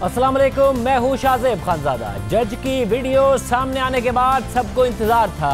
अस्सलाम वालेकुम, मैं हूं शाहजेब खानजादा। जज की वीडियो सामने आने के बाद सबको इंतजार था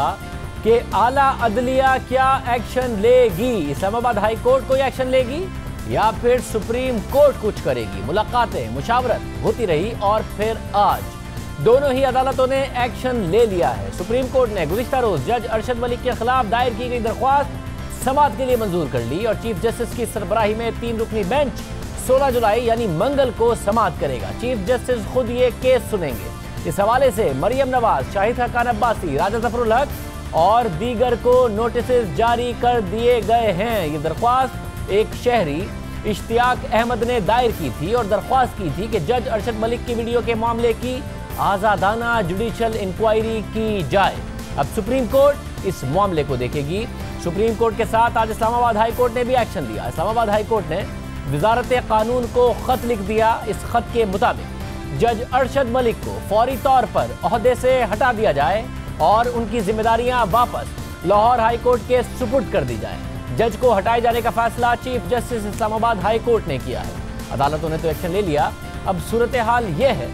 कि आला अदलिया क्या एक्शन लेगी। इस्लामाबाद हाई कोर्ट कोई एक्शन लेगी या फिर सुप्रीम कोर्ट कुछ करेगी। मुलाकातें, मुशावरत होती रही और फिर आज दोनों ही अदालतों ने एक्शन ले लिया है। सुप्रीम कोर्ट ने गुज़िश्ता रोज जज अरशद मलिक के खिलाफ दायर की गई दरख्वास्त समाअत के लिए मंजूर कर ली और चीफ जस्टिस की सरबराही में 3 रुकनी बेंच 16 जुलाई यानी मंगल को समाअत करेगा। चीफ जस्टिस खुद ये केस सुनेंगे। इस हवाले से मरियम नवाज, शाहिद खान अब्बासी, राजा जफरुल हक और दीगर को नोटिस जारी कर दिए गए हैं। ये दरख्वास्त एक शहरी इश्तियाक अहमद ने दायर की थी और दरख्वास्त की थी कि जज अरशद मलिक की वीडियो के मामले की आज़ादाना जुडिशल इंक्वायरी की जाए। अब सुप्रीम कोर्ट इस मामले को देखेगी। सुप्रीम कोर्ट के साथ आज इस्लामाबाद हाई कोर्ट ने भी एक्शन लिया। इस्लामाबाद हाई कोर्ट ने वजारत कानून को खत लिख दिया। इस खत के मुताबिक जज अरशद मलिक को फौरी तौर पर ओहदे से हटा दिया जाए और उनकी जिम्मेदारियां वापस लाहौर हाई कोर्ट के सुपुर्द कर दी जाए। जज को हटाए जाने का फैसला chief justice Islamabad high court ने किया है। अदालतों ने तो एक्शन ले लिया। अब सूरत हाल यह है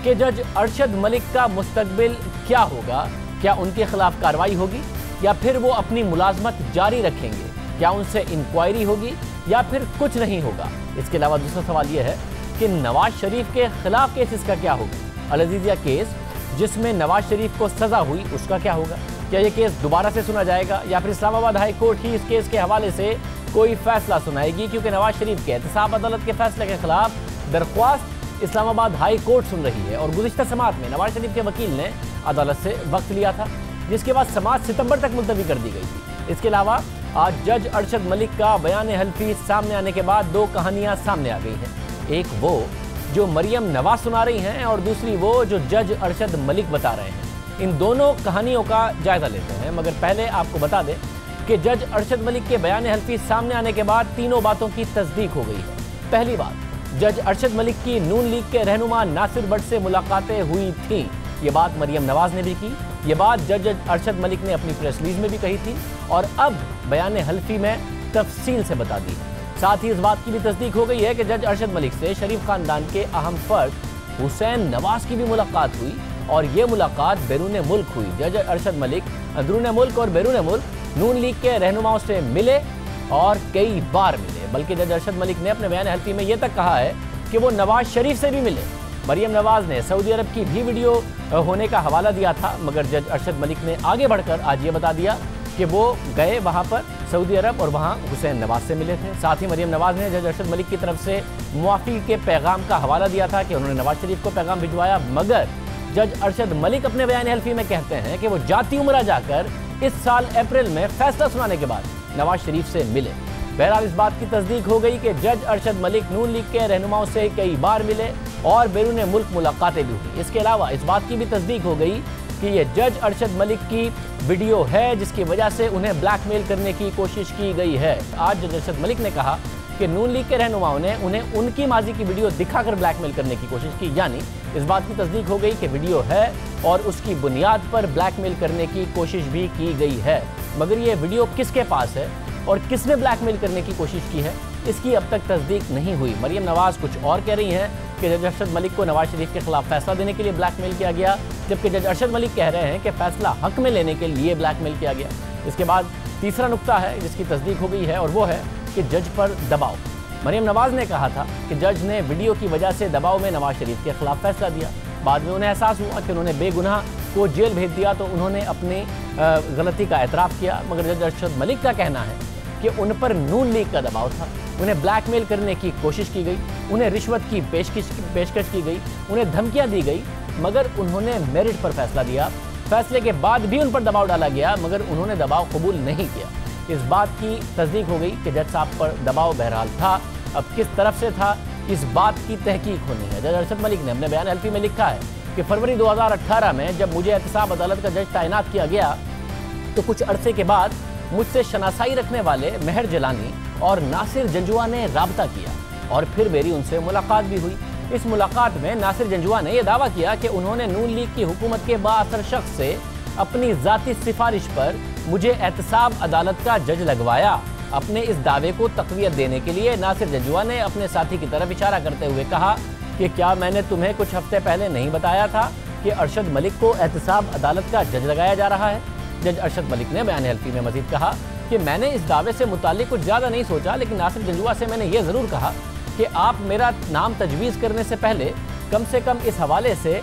कि जज अरशद मलिक का मुस्तकबिल क्या होगा। क्या उनके खिलाफ कार्रवाई होगी या फिर वो अपनी मुलाजमत जारी रखेंगे? क्या उनसे इंक्वायरी होगी या फिर कुछ नहीं होगा? इसके अलावा दूसरा सवाल यह है कि नवाज शरीफ के खिलाफ केस का क्या होगा। अल अजीज़िया केस जिसमें नवाज शरीफ को सजा हुई, उसका क्या होगा? क्या यह केस दोबारा से सुना जाएगा या फिर इस्लामाबाद हाई कोर्ट ही इस केस के हवाले से कोई फैसला सुनाएगी? क्योंकि नवाज शरीफ के एहतसाब अदालत के फैसले के खिलाफ दरख्वास्त इस्लामाबाद हाई कोर्ट सुन रही है और गुज़िश्ता समाअत में नवाज शरीफ के वकील ने अदालत से वक्त लिया था, जिसके बाद समाअत सितंबर तक मुलतवी कर दी गई थी। इसके अलावा आज जज अरशद मलिक का बयान हल्फी सामने आने के बाद 2 कहानियां सामने आ गई हैं। एक वो जो मरियम नवाज सुना रही हैं और दूसरी वो जो जज अरशद मलिक बता रहे हैं। इन दोनों कहानियों का जायजा लेते हैं, मगर पहले आपको बता दें कि जज अरशद मलिक के बयान हल्फी सामने आने के बाद 3 बातों की तस्दीक हो गई है। पहली बात, जज अरशद मलिक की नून लीग के रहनुमा नासिर भट्ट से मुलाकातें हुई थीं। ये बात मरियम नवाज ने भी की। ये बात जज अरशद मलिक ने अपनी प्रेस रिलीज में भी कही थी और अब बयान हल्फी में तफसील से बता दी। साथ ही इस बात की भी तस्दीक हो गई है कि जज अरशद मलिक से शरीफ खानदान के अहम फर्द हुसैन नवाज की भी मुलाकात हुई और ये मुलाकात बैरून मुल्क हुई। जज अरशद मलिक अंदरून मुल्क और बैरून मुल्क नून लीग के रहनुमाओं से मिले और कई बार मिले। बल्कि जज अरशद मलिक ने अपने बयान हल्फी में यह तक कहा है कि वो नवाज शरीफ से भी मिले। मरियम नवाज ने सऊदी अरब की भी वीडियो होने का हवाला दिया था, मगर जज अरशद मलिक ने आगे बढ़कर आज ये बता दिया कि वो गए वहाँ पर सऊदी अरब और वहाँ हुसैन नवाज से मिले थे। साथ ही मरियम नवाज ने जज अरशद मलिक की तरफ से मुआफ़ी के पैगाम का हवाला दिया था कि उन्होंने नवाज शरीफ को पैगाम भिजवाया, मगर जज अरशद मलिक अपने बयान हल्फी में कहते हैं कि वो जाती उम्रा जाकर इस साल अप्रैल में फैसला सुनाने के बाद नवाज शरीफ से मिले। बहरहाल इस बात की तस्दीक हो गई कि जज अरशद मलिक नून लीग के रहनुमाओं से कई बार मिले और बैरून मुल्क मुलाकातें भी हुई। इसके अलावा इस बात की भी तस्दीक हो गई कि ये जज अरशद मलिक की वीडियो है जिसकी वजह से उन्हें ब्लैकमेल करने की कोशिश की गई है। आज जज अरशद मलिक ने कहा कि नून लीग के रहनुमाओं ने उन्हें उनकी माजी की वीडियो दिखाकर ब्लैकमेल करने की कोशिश की। यानी इस बात की तस्दीक हो गई कि वीडियो है और उसकी बुनियाद पर ब्लैकमेल करने की कोशिश भी की गई है। मगर ये वीडियो किसके पास है और किसने ब्लैकमेल करने की कोशिश की है, इसकी अब तक तस्दीक नहीं हुई। मरियम नवाज कुछ और कह रही हैं कि जज अरशद मलिक को नवाज शरीफ के खिलाफ फैसला देने के लिए ब्लैकमेल किया गया, जबकि जज अरशद मलिक कह रहे हैं कि फैसला हक में लेने के लिए ब्लैकमेल किया गया। इसके बाद तीसरा नुक्ता है जिसकी तस्दीक हो गई है और वो है कि जज पर दबाव। मरियम नवाज ने कहा था कि जज ने वीडियो की वजह से दबाव में नवाज शरीफ के खिलाफ फैसला दिया। बाद में उन्हें एहसास हुआ कि उन्होंने बेगुनाह को जेल भेज दिया तो उन्होंने अपनी गलती का एतराफ़ किया। मगर जज अरशद मलिक का कहना है कि उन पर नून लीग का दबाव था, उन्हें ब्लैकमेल करने की कोशिश की गई, उन्हें रिश्वत की पेशकश की गई, उन्हें धमकियां दी गई, मगर उन्होंने मेरिट पर फैसला दिया। फैसले के बाद भी उन पर दबाव डाला गया मगर उन्होंने दबाव कबूल नहीं किया। इस बात की तस्दीक हो गई कि जज साहब पर दबाव बहरहाल था। अब किस तरफ से था, इस बात की तहकीक होनी है। जज अरशद मलिक ने अपने बयान हल्फी में लिखा है कि फरवरी 2018 में जब मुझे एहतसाब अदालत का जज तैनात किया गया तो कुछ अरसे के बाद मुझसे शनासाई रखने वाले मेहर जलानी और नासिर जंजुआ ने राबता किया और फिर मेरी उनसे मुलाकात भी हुई। इस मुलाकात में नासिर जंजुआ ने यह दावा किया कि उन्होंने नून लीग की हुकूमत के बाअसर शख्स से अपनी ज़ाती सिफारिश पर मुझे एहतसाब अदालत का जज लगवाया। अपने इस दावे को तक़वियत देने के लिए नासिर जंजुआ ने अपने साथी की तरफ इशारा करते हुए कहा कि क्या मैंने तुम्हें कुछ हफ्ते पहले नहीं बताया था कि अरशद मलिक को एहतसाब अदालत का जज लगाया जा रहा है। जज अरशद मलिक ने बयान हल्फी में मजीद कहा कि मैंने इस दावे से मुताल्लिक कुछ ज़्यादा नहीं सोचा, लेकिन नासिर जंजुआ से मैंने ये ज़रूर कहा कि आप मेरा नाम तजवीज़ करने से पहले कम से कम इस हवाले से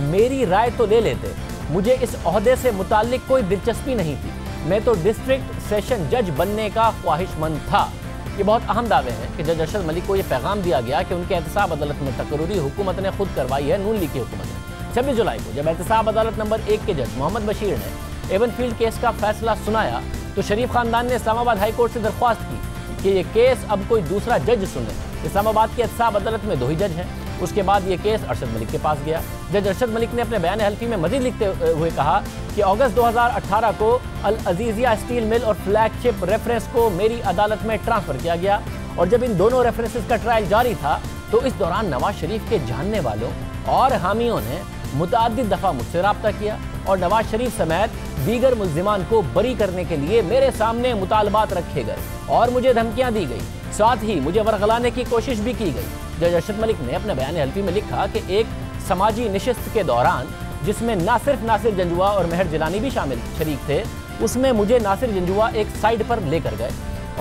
मेरी राय तो ले लेते। मुझे इस ओहदे से मुताल्लिक कोई दिलचस्पी नहीं थी, मैं तो डिस्ट्रिक्ट सेशन जज बनने का ख्वाहिशमंद था। ये बहुत अहम दावे हैं कि जज अरशद मलिक को ये पैगाम दिया गया कि उनके एहतसाब अदालत में तकर्रुरी हुकूमत ने खुद करवाई है, नून लीग की हुकूमत ने। 26 जुलाई को जब एहतसाब अदालत नंबर 1 के जज मोहम्मद बशीर ने एवनफील्ड केस का फैसला सुनाया तो शरीफ खानदान ने इस्लामाबाद हाई कोर्ट से दरख्वास्त की कि ये केस अब कोई दूसरा जज सुने। इस्लामाबाद की एहतसाब अदालत में 2 ही जज हैं। उसके बाद ये केस अरशद मलिक के पास गया। जज अरशद मलिक ने अपने बयान हल्फी में मजीद लिखते हुए कहा कि अगस्त 2018 को अल अजीजिया स्टील मिल और फ्लैगशिप रेफरेंस को मेरी अदालत में ट्रांसफर किया गया, और जब इन दोनों रेफरेंसेस का ट्रायल जारी था तो इस दौरान नवाज शरीफ के जानने वालों और हामियों ने मुतअद्दिद दफ़ा मुझसे रब्ता किया और नवाज शरीफ समेत दीगर मुल्जिमान को बरी करने के लिए मेरे सामने मुतालबात रखे गए और मुझे धमकियां दी गई, साथ ही मुझे वरगलाने की कोशिश भी की गई। जज अरशद मलिक ने अपने बयान हल्फी में लिखा कि एक समाजी नशिस्त के दौरान जिसमें ना सिर्फ नासिर जंजुआ और मेहर जिलानी भी शरीक थे, उसमें मुझे नासिर जंजुआ एक साइड पर लेकर गए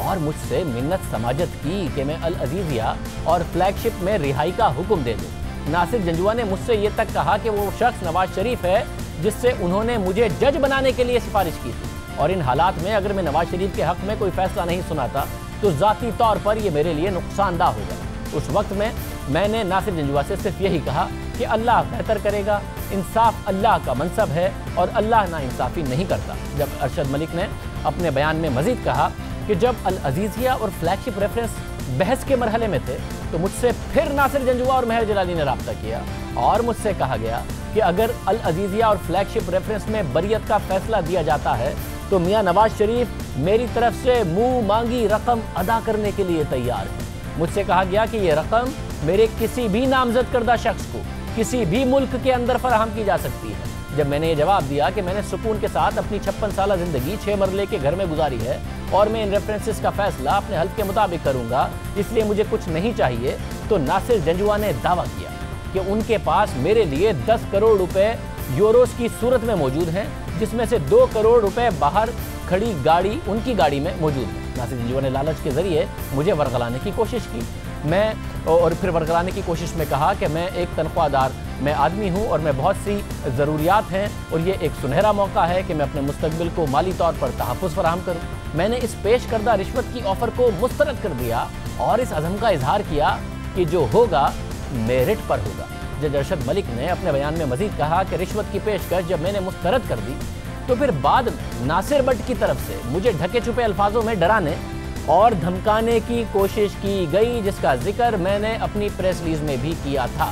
और मुझसे मिन्नत समाजत की कि मैं अल अजीजिया और फ्लैगशिप में रिहाई का हुक्म दे दूं। नासिर जंजुआ ने मुझसे ये तक कहा कि वो शख्स नवाज शरीफ है जिससे उन्होंने मुझे जज बनाने के लिए सिफारिश की थी, और इन हालात में अगर मैं नवाज शरीफ के हक में कोई फैसला नहीं सुनाता तो ज़ाती तौर पर यह मेरे लिए नुकसानदा होगा। उस वक्त में मैंने नासिर जंजुआ से सिर्फ यही कहा कि अल्लाह बेहतर करेगा, इंसाफ अल्लाह का मनसब है और अल्लाह ना इंसाफी नहीं करता। जब अरशद मलिक ने अपने बयान में मजीद कहा कि जब अल अजीजिया और फ्लैगशिप रेफरेंस बहस के मरहले में थे तो मुझसे फिर नासिर जंजुआ और मेहर जिलानी ने रब्ता किया और मुझसे कहा गया कि अगर अल अजीजिया और फ्लैगशिप रेफरेंस में बरियत का फैसला दिया जाता है तो मियाँ नवाज शरीफ मेरी तरफ से मुंह मांगी रकम अदा करने के लिए तैयार है। मुझसे कहा गया कि ये रकम मेरे किसी भी नामजद करदा शख्स को किसी भी मुल्क के अंदर फराहम की जा सकती है। जब मैंने ये जवाब दिया कि मैंने सुकून के साथ अपनी 56 साल ज़िंदगी 6 मरले के घर में गुजारी है और मैं इन रेफरेंसेस का फैसला अपने हल्फ के मुताबिक करूंगा, इसलिए मुझे कुछ नहीं चाहिए, तो नासिर जंजुआ ने दावा किया कि उनके पास मेरे लिए 10 करोड़ रुपए यूरोस की सूरत में मौजूद हैं, जिसमें से 2 करोड़ रुपए बाहर खड़ी गाड़ी उनकी गाड़ी में मौजूद है। नासिर जंजुआ ने लालच के जरिए मुझे वरगलाने की कोशिश की। और फिर वरगलाने की कोशिश में कहा कि मैं एक तनख्वाहदार मैं आदमी हूं और मैं बहुत सी ज़रूरियात हैं और ये एक सुनहरा मौका है कि मैं अपने मुस्तकबिल को माली तौर पर तहफ़्फ़ुज़ फराहम करूं। मैंने इस पेश करदा रिश्वत की ऑफ़र को मुस्तरद कर दिया और इस अज़म का इजहार किया कि जो होगा मेरिट पर होगा। जज अरशद मलिक ने अपने बयान में मजीद कहा कि रिश्वत की पेशकश जब मैंने मुस्तरद कर दी तो फिर बाद में नासिर भट्ट की तरफ से मुझे ढके छुपे अल्फाजों में डराने और धमकाने की कोशिश की गई, जिसका जिक्र मैंने अपनी प्रेस रिलीज में भी किया था।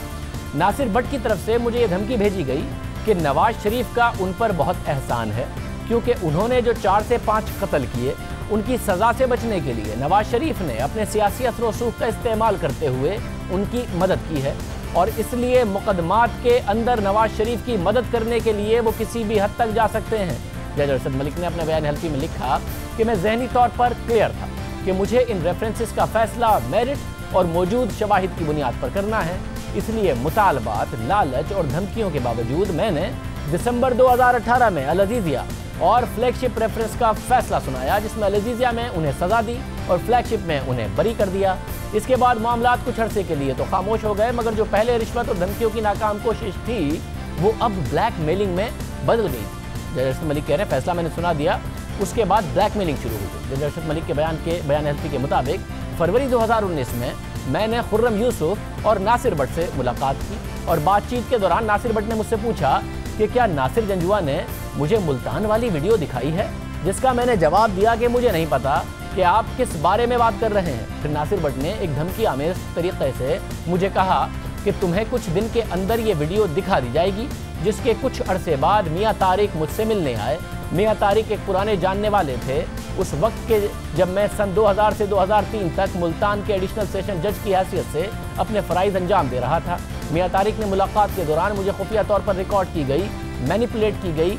नासिर भट्ट की तरफ से मुझे ये धमकी भेजी गई कि नवाज शरीफ का उन पर बहुत एहसान है क्योंकि उन्होंने जो 4 से 5 कत्ल किए उनकी सज़ा से बचने के लिए नवाज शरीफ ने अपने सियासी असर रसूख का इस्तेमाल करते हुए उनकी मदद की है और इसलिए मुकदमात के अंदर नवाज शरीफ की मदद करने के लिए वो किसी भी हद तक जा सकते हैं। जज अरशद मलिक ने अपने बयान हल्फी में लिखा कि मैं ज़हनी तौर पर क्लियर था कि मुझे इन रेफरेंसेस का फैसला मेरिट और मौजूद शवाहिद की बुनियाद पर करना है, इसलिए मुतालबात, लालच और धमकियों के बावजूद मैंने दिसंबर 2018 में अल अजीजिया और फ्लैगशिप रेफरेंस का फैसला सुनाया, जिसमें अल अजीजिया में उन्हें सज़ा दी और फ्लैगशिप में उन्हें बरी कर दिया। इसके बाद मामलात कुछ अरसे के लिए तो खामोश हो गए, मगर जो पहले रिश्वत और धमकियों की नाकाम कोशिश थी वो अब ब्लैकमेलिंग में बदल गई थी। जज अरशद मलिक कह रहे हैं फैसला मैंने सुना दिया, उसके बाद ब्लैकमेलिंग शुरू हो गई। जज अरशद मलिक के बयान हल्फी के मुताबिक फरवरी 2019 में मैंने खुर्रम यूसुफ और नासिर भट्ट से मुलाकात की और बातचीत के दौरान नासिर भट्ट ने मुझसे पूछा कि क्या नासिर जंजुआ ने मुझे मुल्तान वाली वीडियो दिखाई है, जिसका मैंने जवाब दिया कि मुझे नहीं पता कि आप किस बारे में बात कर रहे हैं। फिर नासिर भट्ट ने एक धमकी आमेज तरीके से मुझे कहा कि तुम्हें कुछ दिन के अंदर ये वीडियो दिखा दी जाएगी, जिसके कुछ अरसे बाद मियाँ तारिक मुझसे मिलने आए। मियाँ तारिक एक पुराने जानने वाले थे उस वक्त के, जब मैं सन 2000 से 2003 तक मुल्तान के एडिशनल सेशन जज की हैसियत से अपने फ़राइज़ अंजाम दे रहा था। मियाँ तारिक ने मुलाकात के दौरान मुझे खुफिया तौर पर रिकॉर्ड की गई, मैनिपुलेट की गई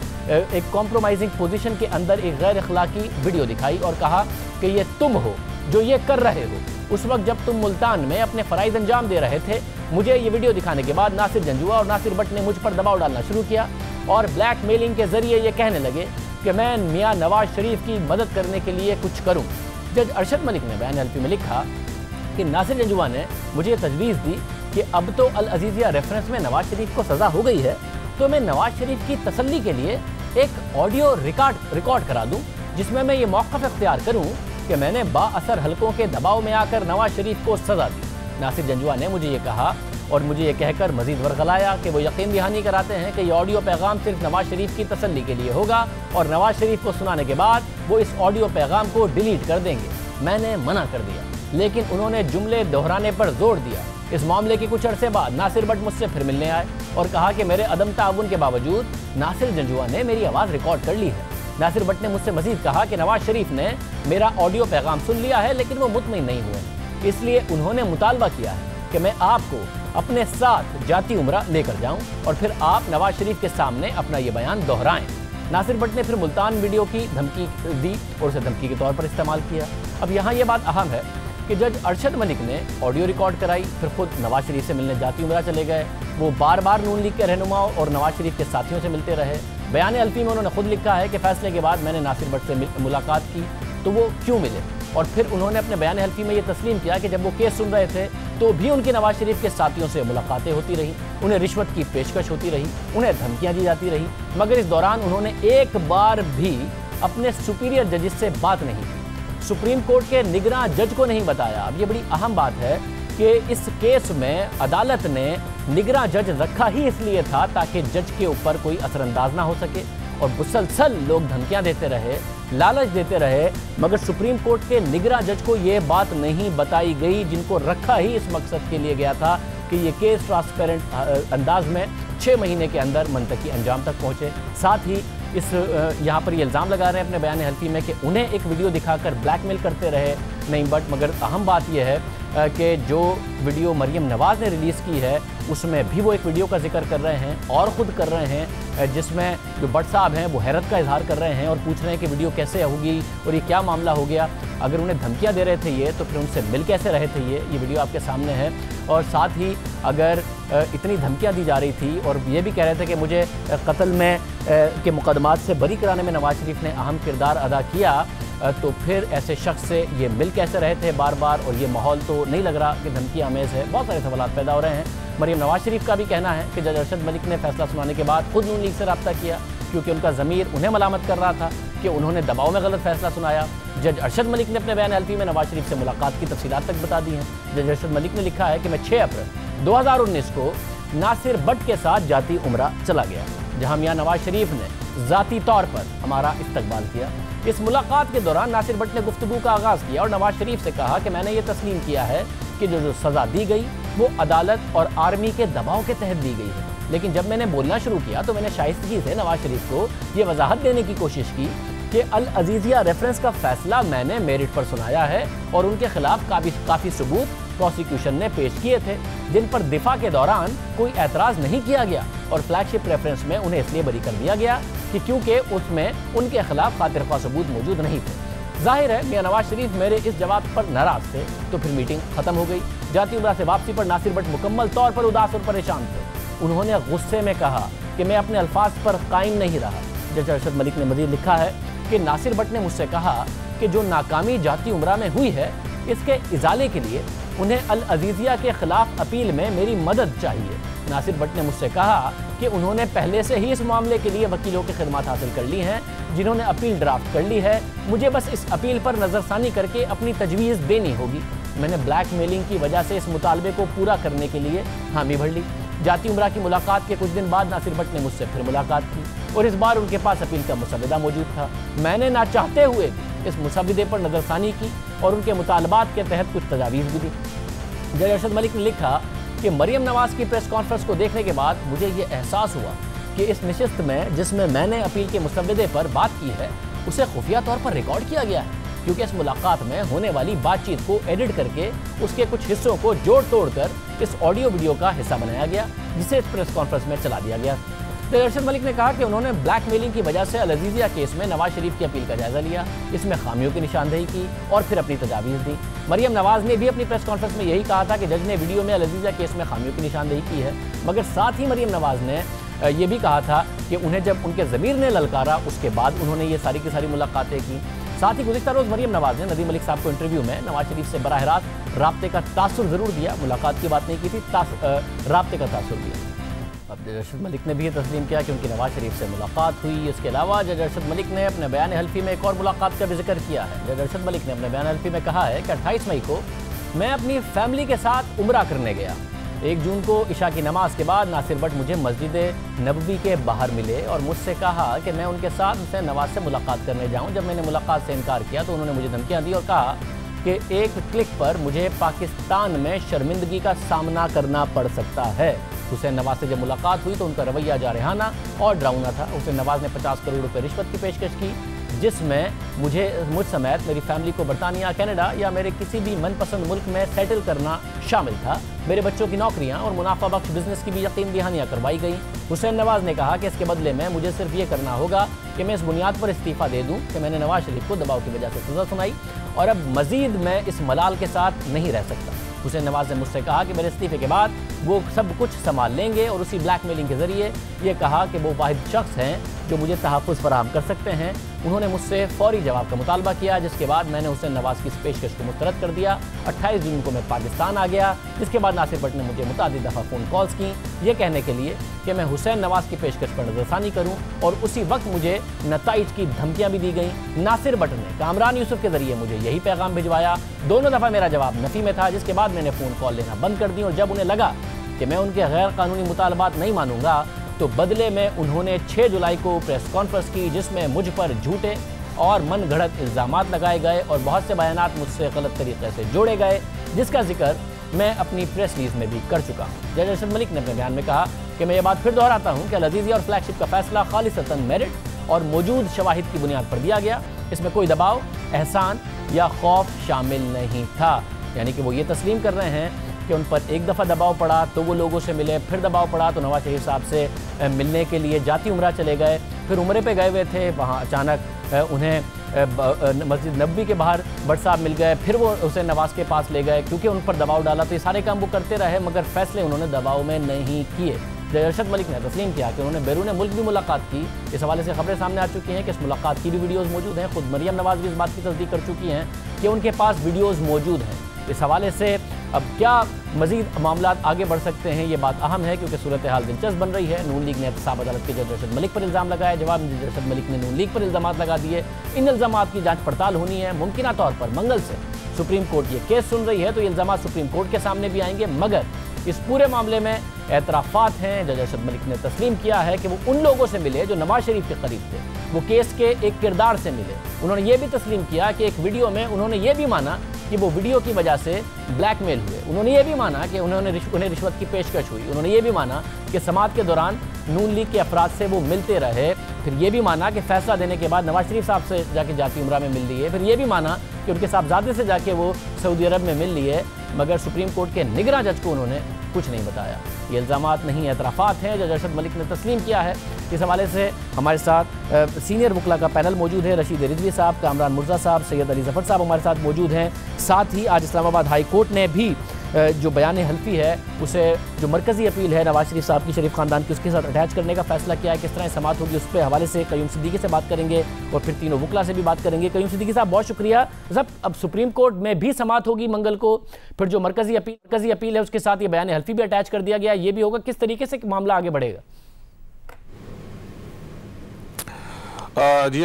एक कॉम्प्रोमाइजिंग पोजीशन के अंदर एक गैर अखलाकी वीडियो दिखाई और कहा कि ये तुम हो जो ये कर रहे हो। उस वक्त जब तुम मुल्तान में अपने फ़राइज़ अंजाम दे रहे थे मुझे ये वीडियो दिखाने के बाद नासिर जंजुआ और नासिर बट ने मुझ पर दबाव डालना शुरू किया और ब्लैकमेलिंग के जरिए ये कहने लगे कि मैं मियां नवाज शरीफ की मदद करने के लिए कुछ करूं। जज अरशद मलिक ने बयान हल्फी में लिखा कि नासिर जंजुआ ने मुझे ये तजवीज़ दी कि अब तो अल अजीज़िया रेफरेंस में नवाज शरीफ को सज़ा हो गई है, तो मैं नवाज शरीफ की तसल्ली के लिए एक ऑडियो रिकॉर्ड करा दूं जिसमें मैं ये मौक़िफ़ इख्तियार करूं कि मैंने बाअसर हलकों के दबाव में आकर नवाज शरीफ को सज़ा दी। नासिर जंजुआ ने मुझे ये कहा और मुझे ये कहकर मजीद वरगलाया कि वो यकीन दहानी कराते हैं कि ये ऑडियो पैगाम सिर्फ नवाज शरीफ की तसल्ली के लिए होगा और नवाज शरीफ को सुनाने के बाद वो इस ऑडियो पैगाम को डिलीट कर देंगे। मैंने मना कर दिया, लेकिन उन्होंने जुमले दोहराने पर जोर दिया। इस मामले के कुछ अरसे बाद नासिर बट मुझसे फिर मिलने आए और कहा कि मेरे अदम ताउन के बावजूद नासिर जंजुआ ने मेरी आवाज़ रिकॉर्ड कर ली है। नासिर बट ने मुझसे मजीद कहा कि नवाज शरीफ ने मेरा ऑडियो पैगाम सुन लिया है, लेकिन वो मुतमईन नहीं हुए, इसलिए उन्होंने मुतालबा किया है कि मैं आपको अपने साथ जाती उम्रा लेकर जाऊं और फिर आप नवाज शरीफ के सामने अपना ये बयान दोहराएं। नासिर बट ने फिर मुल्तान वीडियो की धमकी दी और उसे धमकी के तौर पर इस्तेमाल किया। अब यहाँ ये बात अहम है कि जज अरशद मलिक ने ऑडियो रिकॉर्ड कराई, फिर खुद नवाज शरीफ से मिलने जाती उम्रा चले गए। वो बार बार नून लीग के रहनुमाओं और नवाज शरीफ के साथियों से मिलते रहे। बयान हल्फी में उन्होंने खुद लिखा है कि फैसले के बाद मैंने नासिर बट से मुलाकात की तो वो क्यों मिले, और फिर उन्होंने अपने बयान हल्फी में ये तस्लीम किया कि जब वो केस सुन रहे थे तो भी उनके नवाज शरीफ के साथियों से मुलाकातें होती रही, उन्हें रिश्वत की पेशकश होती रही, उन्हें धमकियां दी जाती रही, मगर इस दौरान उन्होंने एक बार भी अपने सुपीरियर जजिस से बात नहीं की, सुप्रीम कोर्ट के निगरान जज को नहीं बताया। अब ये बड़ी अहम बात है कि इस केस में अदालत ने निगरान जज रखा ही इसलिए था ताकि जज के ऊपर कोई असरअंदाज ना हो सके, और मुसलसल लोग धमकियां देते रहे, लालच देते रहे, मगर सुप्रीम कोर्ट के निगरान जज को ये बात नहीं बताई गई जिनको रखा ही इस मकसद के लिए गया था कि ये केस ट्रांसपेरेंट अंदाज में 6 महीने के अंदर मंतकी अंजाम तक पहुँचे। साथ ही इस यहाँ पर ये इल्ज़ाम लगा रहे हैं अपने बयान हल्फी में कि उन्हें एक वीडियो दिखाकर ब्लैकमेल करते रहे नहीं, बट मगर अहम बात यह है कि जो वीडियो मरियम नवाज़ ने रिलीज़ की है उसमें भी वो एक वीडियो का जिक्र कर रहे हैं और ख़ुद कर रहे हैं, जिसमें जो भट्ट साहब हैं वो हैरत का इजहार कर रहे हैं और पूछ रहे हैं कि वीडियो कैसे होगी और ये क्या मामला हो गया। अगर उन्हें धमकियां दे रहे थे ये, तो फिर उनसे मिल कैसे रहे थे ये वीडियो आपके सामने है। और साथ ही अगर इतनी धमकियां दी जा रही थी और ये भी कह रहे थे कि मुझे कत्ल में के मुकदमात से बरी कराने में नवाज शरीफ ने अहम किरदार अदा किया, तो फिर ऐसे शख्स से ये मिल कैसे रहे थे बार बार, और ये माहौल तो नहीं लग रहा कि धमकी आमेज़ है। बहुत सारे सवाल पैदा हो रहे हैं। मरियम नवाज शरीफ का भी कहना है कि जज अरशद मलिक ने फैसला सुनाने के बाद खुद नून लीग से रब्ता किया क्योंकि उनका ज़मीर उन्हें मलामत कर रहा था कि उन्होंने दबाव में गलत फैसला सुनाया। जज अरशद मलिक ने अपने बयान हल्फी में नवाज शरीफ से मुलाकात की तफसीलात तक बता दी हैं। जज अरशद मलिक ने लिखा है कि मैं 6 अप्रैल 2019 को नासिर बट के साथ जाती उम्रा चला गया, जहाँ मियां नवाज शरीफ ने ज़ाती तौर पर हमारा इस्तकबाल किया। इस मुलाकात के दौरान नासिर बट ने गुफ्तगू का आगाज़ किया और नवाज शरीफ से कहा कि मैंने ये तस्लीम किया है कि जो सज़ा दी गई वो अदालत और आर्मी के दबाव के तहत दी गई है, लेकिन जब मैंने बोलना शुरू किया तो मैंने शाइस्तगी से नवाज शरीफ को ये वजाहत देने की कोशिश की कि अल अजीज़िया रेफरेंस का फैसला मैंने मेरिट पर सुनाया है और उनके खिलाफ काफ़ी सबूत प्रोसिक्यूशन ने पेश किए थे जिन पर दिफा के दौरान कोई एतराज़ नहीं किया गया, और फ्लैगशिप रेफरेंस में उन्हें इसलिए बरी कर दिया गया कि क्योंकि उसमें उनके खिलाफ खातिर-ख्वाह सबूत मौजूद नहीं थे। जाहिर है मियां नवाज शरीफ मेरे इस जवाब पर नाराज़ थे, तो फिर मीटिंग ख़त्म हो गई। जाती उम्रा से वापसी पर नासिर बट मुकम्मल तौर पर उदास और परेशान थे। उन्होंने गुस्से में कहा कि मैं अपने अल्फाज पर कायम नहीं रहा। जज अरशद मलिक ने मज़ीद लिखा है कि नासिर बट ने मुझसे कहा कि जो नाकामी जाती उम्रा में हुई है इसके इजाले के लिए उन्हें अल अजीज़िया के खिलाफ अपील में मेरी मदद चाहिए। नासिर बट ने मुझसे कहा कि उन्होंने पहले से ही इस मामले के लिए वकीलों की खिदमत हासिल कर ली हैं जिन्होंने अपील ड्राफ्ट कर ली है, मुझे बस इस अपील पर नज़रसानी करके अपनी तजवीज़ देनी होगी। मैंने ब्लैकमेलिंग की वजह से इस मुतालबे को पूरा करने के लिए हामी भर ली। जाती उम्रा की मुलाकात के कुछ दिन बाद नासिर बट ने मुझसे फिर मुलाकात की और इस बार उनके पास अपील का मुसव्वदा मौजूद था। मैंने ना चाहते हुए इस मुसव्वदे पर नज़रसानी की और उनके मुतालबात के तहत कुछ तजावीज़ भी दी। जज अरशद मलिक ने लिखा कि मरियम नवाज़ की प्रेस कॉन्फ्रेंस को देखने के बाद मुझे ये एहसास हुआ कि इस नशिस्त में जिसमें मैंने अपील के मुसव्वदे पर बात की है उसे खुफिया तौर पर रिकॉर्ड किया गया है, क्योंकि इस मुलाकात में होने वाली बातचीत को एडिट करके उसके कुछ हिस्सों को जोड़ तोड़ कर इस ऑडियो वीडियो का हिस्सा बनाया गया जिसे इस प्रेस कॉन्फ्रेंस में चला दिया गया। जज अरशद मलिक ने कहा कि उन्होंने ब्लैकमेलिंग की वजह से अल-अज़ीज़िया केस में नवाज शरीफ की अपील का जायजा लिया, इसमें खामियों की निशानदेही की और फिर अपनी तजावीज़ दी। मरियम नवाज ने भी अपनी प्रेस कॉन्फ्रेंस में यही कहा था कि जज ने वीडियो में अल-अज़ीज़िया केस में खामियों की निशानदेही की है, मगर साथ ही मरियम नवाज ने ये भी कहा था कि उन्हें जब उनके ज़मीर ने ललकारा उसके बाद उन्होंने ये सारी की सारी मुलाकातें की। साथ ही गुज़िश्ता रोज़ मरियम नवाज ने नदीम मलिक साहब को इंटरव्यू में नवाज शरीफ से बराह रास्त राब्ते का तासुर ज़रूर दिया, मुलाकात की बात नहीं की थी, राब्ते का तासुर दिया। अब जज अरशद मलिक ने भी ये तस्लीम किया कि उनकी नवाज शरीफ से मुलाकात हुई। इसके अलावा जज अरशद मलिक ने अपने बयान हल्फी में एक और मुलाकात का भी जिक्र किया है। जज अरशद मलिक ने अपने बयान हल्फी में कहा है कि 28 मई को मैं अपनी फैमिली के साथ उम्रा करने गया। 1 जून को इशा की नमाज के बाद नासिर भट्ट मुझे मस्जिद नबवी के बाहर मिले और मुझसे कहा कि मैं उनके साथ हुसैन नवाज से मुलाकात करने जाऊं। जब मैंने मुलाकात से इनकार किया तो उन्होंने मुझे धमकियां दी और कहा कि एक क्लिक पर मुझे पाकिस्तान में शर्मिंदगी का सामना करना पड़ सकता है। हुसैन नवाज से जब मुलाकात हुई तो उनका रवैया जारहाना और डरावना था। हुसैन नवाज ने 50 करोड़ रुपए रिश्वत की पेशकश की, जिसमें मुझ समेत मेरी फैमिली को बरतानिया, कनाडा या मेरे किसी भी मनपसंद मुल्क में सेटल करना शामिल था। मेरे बच्चों की नौकरियां और मुनाफा बख्श बिजनेस की भी यकीन दहानियाँ करवाई गई। हुसैन नवाज ने कहा कि इसके बदले में मुझे सिर्फ ये करना होगा कि मैं इस बुनियाद पर इस्तीफ़ा दे दूँ कि मैंने नवाज शरीफ को दबाव की वजह से सज़ा सुनाई और अब मजीद मैं इस मलाल के साथ नहीं रह सकता। हुसैन नवाज ने मुझसे कहा कि मेरे इस्तीफे के बाद वो सब कुछ संभाल लेंगे और उसी ब्लैकमेलिंग के जरिए ये कहा कि वो वाहिद शख्स हैं जो मुझे तहफ़्फ़ुज़ फराहम कर सकते हैं। उन्होंने मुझसे फौरी जवाब का मुतालबा किया, जिसके बाद मैंने हुसैन नवाज की इस पेशकश को मुस्तरद कर दिया। 28 जून को मैं पाकिस्तान आ गया, जिसके बाद नासिर भट्ट ने मुझे मुतादिद दफ़ा फ़ोन कॉल्स की ये कहने के लिए कि मैं हुसैन नवाज की पेशकश पर नज़रसानी करूँ और उसी वक्त मुझे नताइज की धमकियाँ भी दी गई। नासिर भट्ट ने कामरान यूसुफ के ज़रिए मुझे यही पैगाम भिजवाया। दोनों दफ़ा मेरा जवाब नफ़ी में था, जिसके बाद मैंने फ़ोन कॉल लेना बंद कर दी और जब उन्हें लगा कि मैं उनके गैर कानूनी मुतालबात नहीं मानूंगा तो बदले में उन्होंने 6 जुलाई को प्रेस कॉन्फ्रेंस की, जिसमें मुझ पर झूठे और मन गढ़ंत इल्ज़ामात लगाए गए और बहुत से बयानात मुझसे गलत तरीके से जोड़े गए, जिसका जिक्र मैं अपनी प्रेस रिलीज में भी कर चुका हूँ। जज अरशद मलिक ने अपने बयान में कहा कि मैं ये बात फिर दोहराता हूँ कि अल-अज़ीज़िया और फ्लैगशिप का फैसला खालिसतन मेरिट और मौजूद शवाहिद की बुनियाद पर दिया गया। इसमें कोई दबाव, एहसान या खौफ शामिल नहीं था। यानी कि वो ये तस्लीम कर रहे हैं कि उन पर एक दफ़ा दबाव पड़ा तो वो लोगों से मिले, फिर दबाव पड़ा तो नवाज शरीफ साहब से मिलने के लिए जाती उम्रा चले गए, फिर उम्रे पे गए हुए थे, वहाँ अचानक उन्हें मस्जिद नबवी के बाहर भट्ट साहब मिल गए, फिर वो हुसैन नवाज के पास ले गए क्योंकि उन पर दबाव डाला। तो ये सारे काम वो करते रहे, मगर फैसले उन्होंने दबाव में नहीं किए। जज अरशद मलिक ने तस्लीम किया कि उन्होंने बैरून मुल्क भी मुलाकात की। इस हवाले से खबरें सामने आ चुकी हैं कि इस मुलाकात की भी वीडियोज़ मौजूद हैं। खुद मरियम नवाज भी इस बात की तस्दीक कर चुकी हैं कि उनके पास वीडियोज़ मौजूद हैं। इस हवाले से अब क्या मजीद मामला आगे बढ़ सकते हैं, ये बात अहम है क्योंकि सूरत हाल दिलचस्प बन रही है। नून लीग ने एहतसाब अदालत के जज अरशद मलिक पर इल्ज़ाम लगाया, जवाब में जज अरशद मलिक ने नून लीग पर इल्ज़ाम लगा दिए। इन इल्ज़ामात की जांच पड़ताल होनी है। मुमकिन तौर पर मंगल से सुप्रीम कोर्ट ये केस सुन रही है तो ये इल्ज़ामात सुप्रीम कोर्ट के सामने भी आएंगे, मगर इस पूरे मामले में एतराफ़ात हैं। जज अरशद मलिक ने तस्लीम किया है कि वो उन लोगों से मिले जो नवाज शरीफ के करीब थे, वो केस के एक किरदार से मिले। उन्होंने ये भी तस्लीम किया कि एक वीडियो में उन्होंने ये भी माना कि वो वीडियो की वजह से ब्लैकमेल हुए। उन्होंने ये भी माना कि उन्हें रिश्वत की पेशकश हुई। उन्होंने ये भी माना कि समाअत के दौरान नून लीग के अफराद से वो मिलते रहे। फिर ये भी माना कि फैसला देने के बाद नवाज शरीफ साहब से जाके जाती उम्रा में मिल लिए। फिर ये भी माना कि उनके साहबजादे से जाके वो सऊदी अरब में मिल लिए, मगर सुप्रीम कोर्ट के निगरान जज को उन्होंने कुछ नहीं बताया। ये इल्ज़ामात नहीं, एतराफ़ात हैं। जज अरशद मलिक ने तस्लीम किया है। इस हवाले से हमारे साथ सीनियर वकला का पैनल मौजूद है। रशीद रिजवी साहब, कामरान मुर्जा साहब, सैयद अली ज़फ़र साहब हमारे साथ मौजूद हैं। साथ ही आज इस्लामाबाद हाई कोर्ट ने भी जो बयान हल्फी है उसे जो मरकज़ी अपील है नवाज शरीफ साहब की, शरीफ ख़ानदान की, उसके साथ अटैच करने का फैसला किया है। किस तरह समाअत होगी उस पर हवाले से कयूम सिद्दीकी से बात करेंगे और फिर तीनों वकला से भी बात करेंगे। कयूम सिद्दीकी साहब बहुत शुक्रिया साहब। अब सुप्रीम कोर्ट में भी समाअत होगी मंगल को, फिर जो मरकज़ी अपील है उसके साथ ये बयान हल्फी भी अटैच कर दिया गया, ये भी होगा। किस तरीके से मामला आगे बढ़ेगा? जी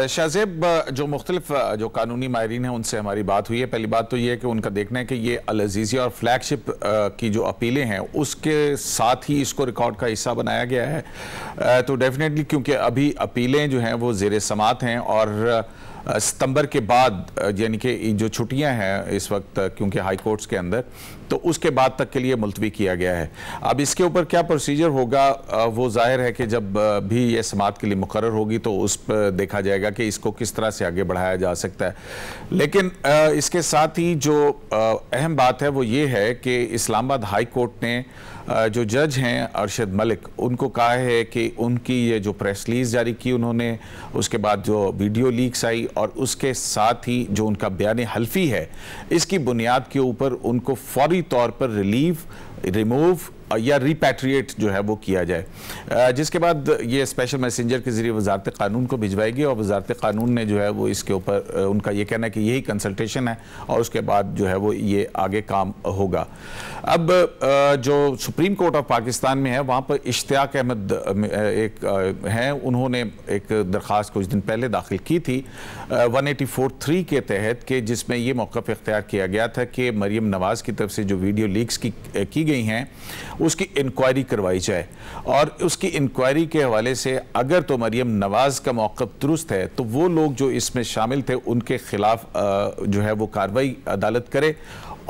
शाहजेब, जो मुख्तलिफ जो कानूनी माहिरीन हैं उनसे हमारी बात हुई है। पहली बात तो ये है कि उनका देखना है कि ये अल-अज़ीज़िया और फ्लैगशिप की जो अपीलें हैं उसके साथ ही इसको रिकॉर्ड का हिस्सा बनाया गया है। तो डेफिनेटली क्योंकि अभी अपीलें जो हैं वो ज़ेर समाअत हैं और सितंबर के बाद यानी कि जो छुट्टियां हैं इस वक्त क्योंकि हाई कोर्ट्स के अंदर, तो उसके बाद तक के लिए मुलतवी किया गया है। अब इसके ऊपर क्या प्रोसीजर होगा वो जाहिर है कि जब भी ये समाअत के लिए मुकर्रर होगी तो उस पर देखा जाएगा कि इसको किस तरह से आगे बढ़ाया जा सकता है। लेकिन इसके साथ ही जो अहम बात है वो ये है कि इस्लामाबाद हाई कोर्ट ने जो जज हैं अरशद मलिक, उनको कहा है कि उनकी ये जो प्रेस रिलीज जारी की उन्होंने, उसके बाद जो वीडियो लीक्स आई और उसके साथ ही जो उनका बयान हल्फी है, इसकी बुनियाद के ऊपर उनको फौरी तौर पर रिमूव या रिपैट्रिएट जो है वो किया जाए, जिसके बाद ये स्पेशल मैसेंजर के ज़रिए वजारत कानून को भिजवाएगी और वजारत कानून ने जो है वो इसके ऊपर उनका ये कहना है कि यही कंसल्टेशन है और उसके बाद जो है वो ये आगे काम होगा। अब जो सुप्रीम कोर्ट ऑफ पाकिस्तान में है वहाँ पर इश्तियाक अहमद एक हैं, उन्होंने एक दरख्वास्त कुछ दिन पहले दाखिल की थी 184(3) के तहत के, जिसमें ये मौक़िफ़ इख्तियार किया गया था कि मरीम नवाज़ की तरफ से जो वीडियो लीक्स की गई हैं उसकी इंक्वायरी करवाई जाए और उसकी इंक्वायरी के हवाले से अगर तो मरीम नवाज़ का मौक़िफ़ दुरुस्त है तो वो लोग जो इसमें शामिल थे उनके खिलाफ जो है वो कार्रवाई अदालत करे,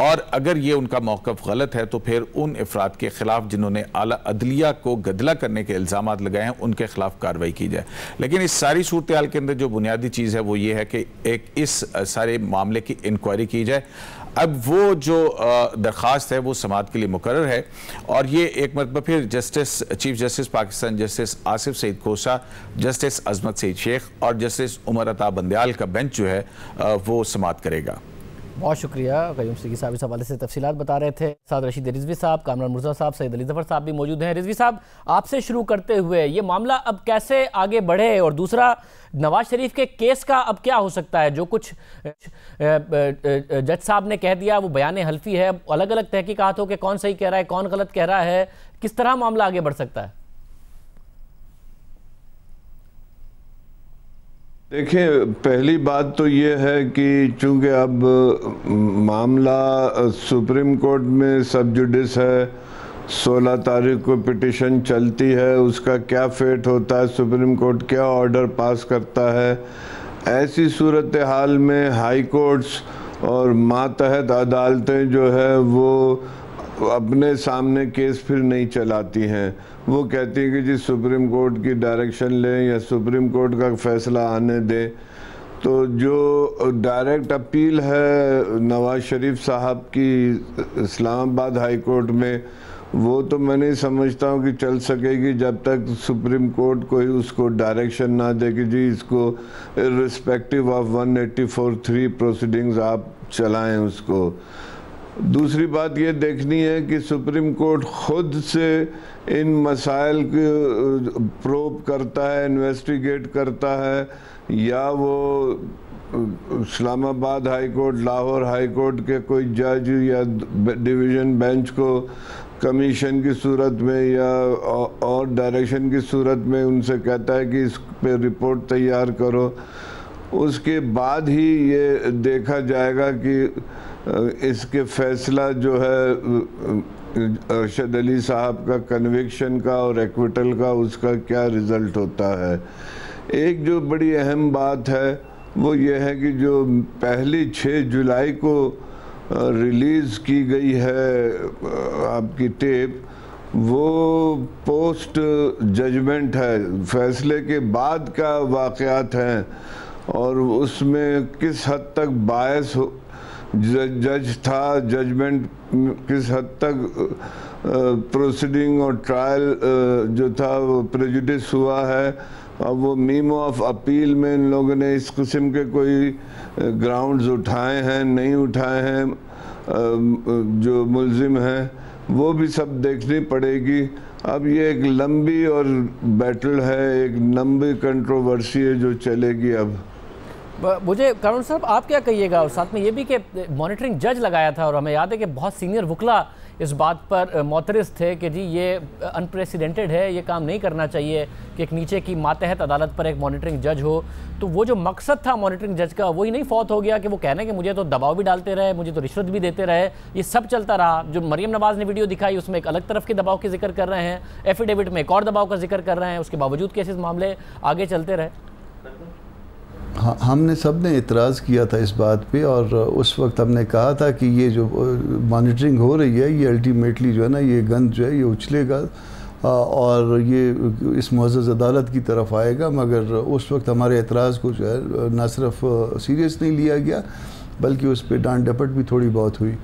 और अगर ये उनका मौक़िफ़ गलत है तो फिर उन अफराद के ख़िलाफ़ जिन्होंने आला अदलिया को गदला करने के इल्ज़ामात लगाए हैं उनके ख़िलाफ़ कार्रवाई की जाए। लेकिन इस सारी सूरत हाल के अंदर जो बुनियादी चीज़ है वो ये है कि एक इस सारे मामले की इंक्वायरी की जाए। अब वो जो दरख्वास्त है वो समाअत के लिए मुकर्रर है और ये एक मरतबा फिर justice chief justice Pakistan justice Asif Saeed Khosa, justice अजमत सईद शेख और जस्टिस उमर अता बंदयाल का बेंच जो है वो समाअत करेगा। बहुत शुक्रिया क़य्यूम सिद्दीकी साहब, इस हवाले से तफसीलात बता रहे थे। साथ रशीद रिजवी साहब, कामरान मुर्तज़ा साहब, सैयद अली ज़फ़र साहब भी मौजूद हैं। रिजवी साहब, आपसे शुरू करते हुए ये मामला अब कैसे आगे बढ़े, और दूसरा नवाज शरीफ के केस का अब क्या हो सकता है? जो कुछ जज साहब ने कह दिया वो बयान हल्फी है, अलग अलग तहकीकात हो कि कौन सही कह रहा है कौन गलत कह रहा है, किस तरह मामला आगे बढ़ सकता है? देखिए, पहली बात तो ये है कि चूंकि अब मामला सुप्रीम कोर्ट में सब जुडिस है, 16 तारीख को पिटिशन चलती है, उसका क्या फेट होता है, सुप्रीम कोर्ट क्या ऑर्डर पास करता है, ऐसी सूरत हाल में हाई कोर्ट्स और मातहत अदालतें जो है वो अपने सामने केस फिर नहीं चलाती हैं। वो कहती हैं कि जी सुप्रीम कोर्ट की डायरेक्शन लें या सुप्रीम कोर्ट का फैसला आने दें। तो जो डायरेक्ट अपील है नवाज शरीफ साहब की इस्लामाबाद हाई कोर्ट में, वो तो मैं नहीं समझता हूँ कि चल सकेगी जब तक सुप्रीम कोर्ट कोई उसको डायरेक्शन ना दे कि जी इसको इर्रिस्पेक्टिव ऑफ 184(3) प्रोसीडिंग्स आप चलाएं उसको। दूसरी बात ये देखनी है कि सुप्रीम कोर्ट खुद से इन मसाइल को प्रोब करता है, इन्वेस्टिगेट करता है, या वो Islamabad high court, Lahore high court के कोई जज या डिवीज़न बेंच को कमीशन की सूरत में या और डायरेक्शन की सूरत में उनसे कहता है कि इस पे रिपोर्ट तैयार करो। उसके बाद ही ये देखा जाएगा कि इसके फैसला जो है अरशद अली साहब का कन्विक्शन का और एक्विटल का, उसका क्या रिज़ल्ट होता है। एक जो बड़ी अहम बात है वो ये है कि जो पहली 6 जुलाई को रिलीज़ की गई है आपकी टेप, वो पोस्ट जजमेंट है, फैसले के बाद का वाक़यात हैं, और उसमें किस हद तक बायस जज था, जजमेंट किस हद तक प्रोसीडिंग और ट्रायल जो था वो प्रेजुडिस हुआ है। अब वो मीमो ऑफ अपील में इन लोगों ने इस किस्म के कोई ग्राउंड्स उठाए हैं नहीं उठाए हैं, जो मुल्जिम हैं वो भी सब देखनी पड़ेगी। अब ये एक लंबी और बैटल है, एक लंबी कंट्रोवर्सी है जो चलेगी। अब मुझे कानून साहब आप क्या कहिएगा, और साथ में ये भी कि मॉनिटरिंग जज लगाया था और हमें याद है कि बहुत सीनियर वकला इस बात पर मोतरज़ थे कि जी ये अनप्रेसिडेंटेड है, ये काम नहीं करना चाहिए कि एक नीचे की मातहत अदालत पर एक मॉनिटरिंग जज हो। तो वो जो मकसद था मॉनिटरिंग जज का वही नहीं फौत हो गया कि वो कहने कि मुझे तो दबाव भी डालते रहे, मुझे तो रिश्वत भी देते रहे, ये सब चलता रहा। जो मरीम नवाज़ ने वीडियो दिखाई उसमें एक अलग तरफ के दबाव के जिक्र कर रहे हैं, एफिडेविट में एक और दबाव का जिक्र कर रहे हैं, उसके बावजूद केसेस मामले आगे चलते रहे। हाँ, हमने सब ने इतराज़ किया था इस बात पे, और उस वक्त हमने कहा था कि ये जो मॉनिटरिंग हो रही है ये अल्टीमेटली जो है ना ये गंद जो है ये उछलेगा और ये इस मुअज़्ज़ज़ अदालत की तरफ आएगा। मगर उस वक्त हमारे एतराज़ को जो है ना सिर्फ सीरियस नहीं लिया गया बल्कि उस पर डांट डपट भी थोड़ी बहुत हुई।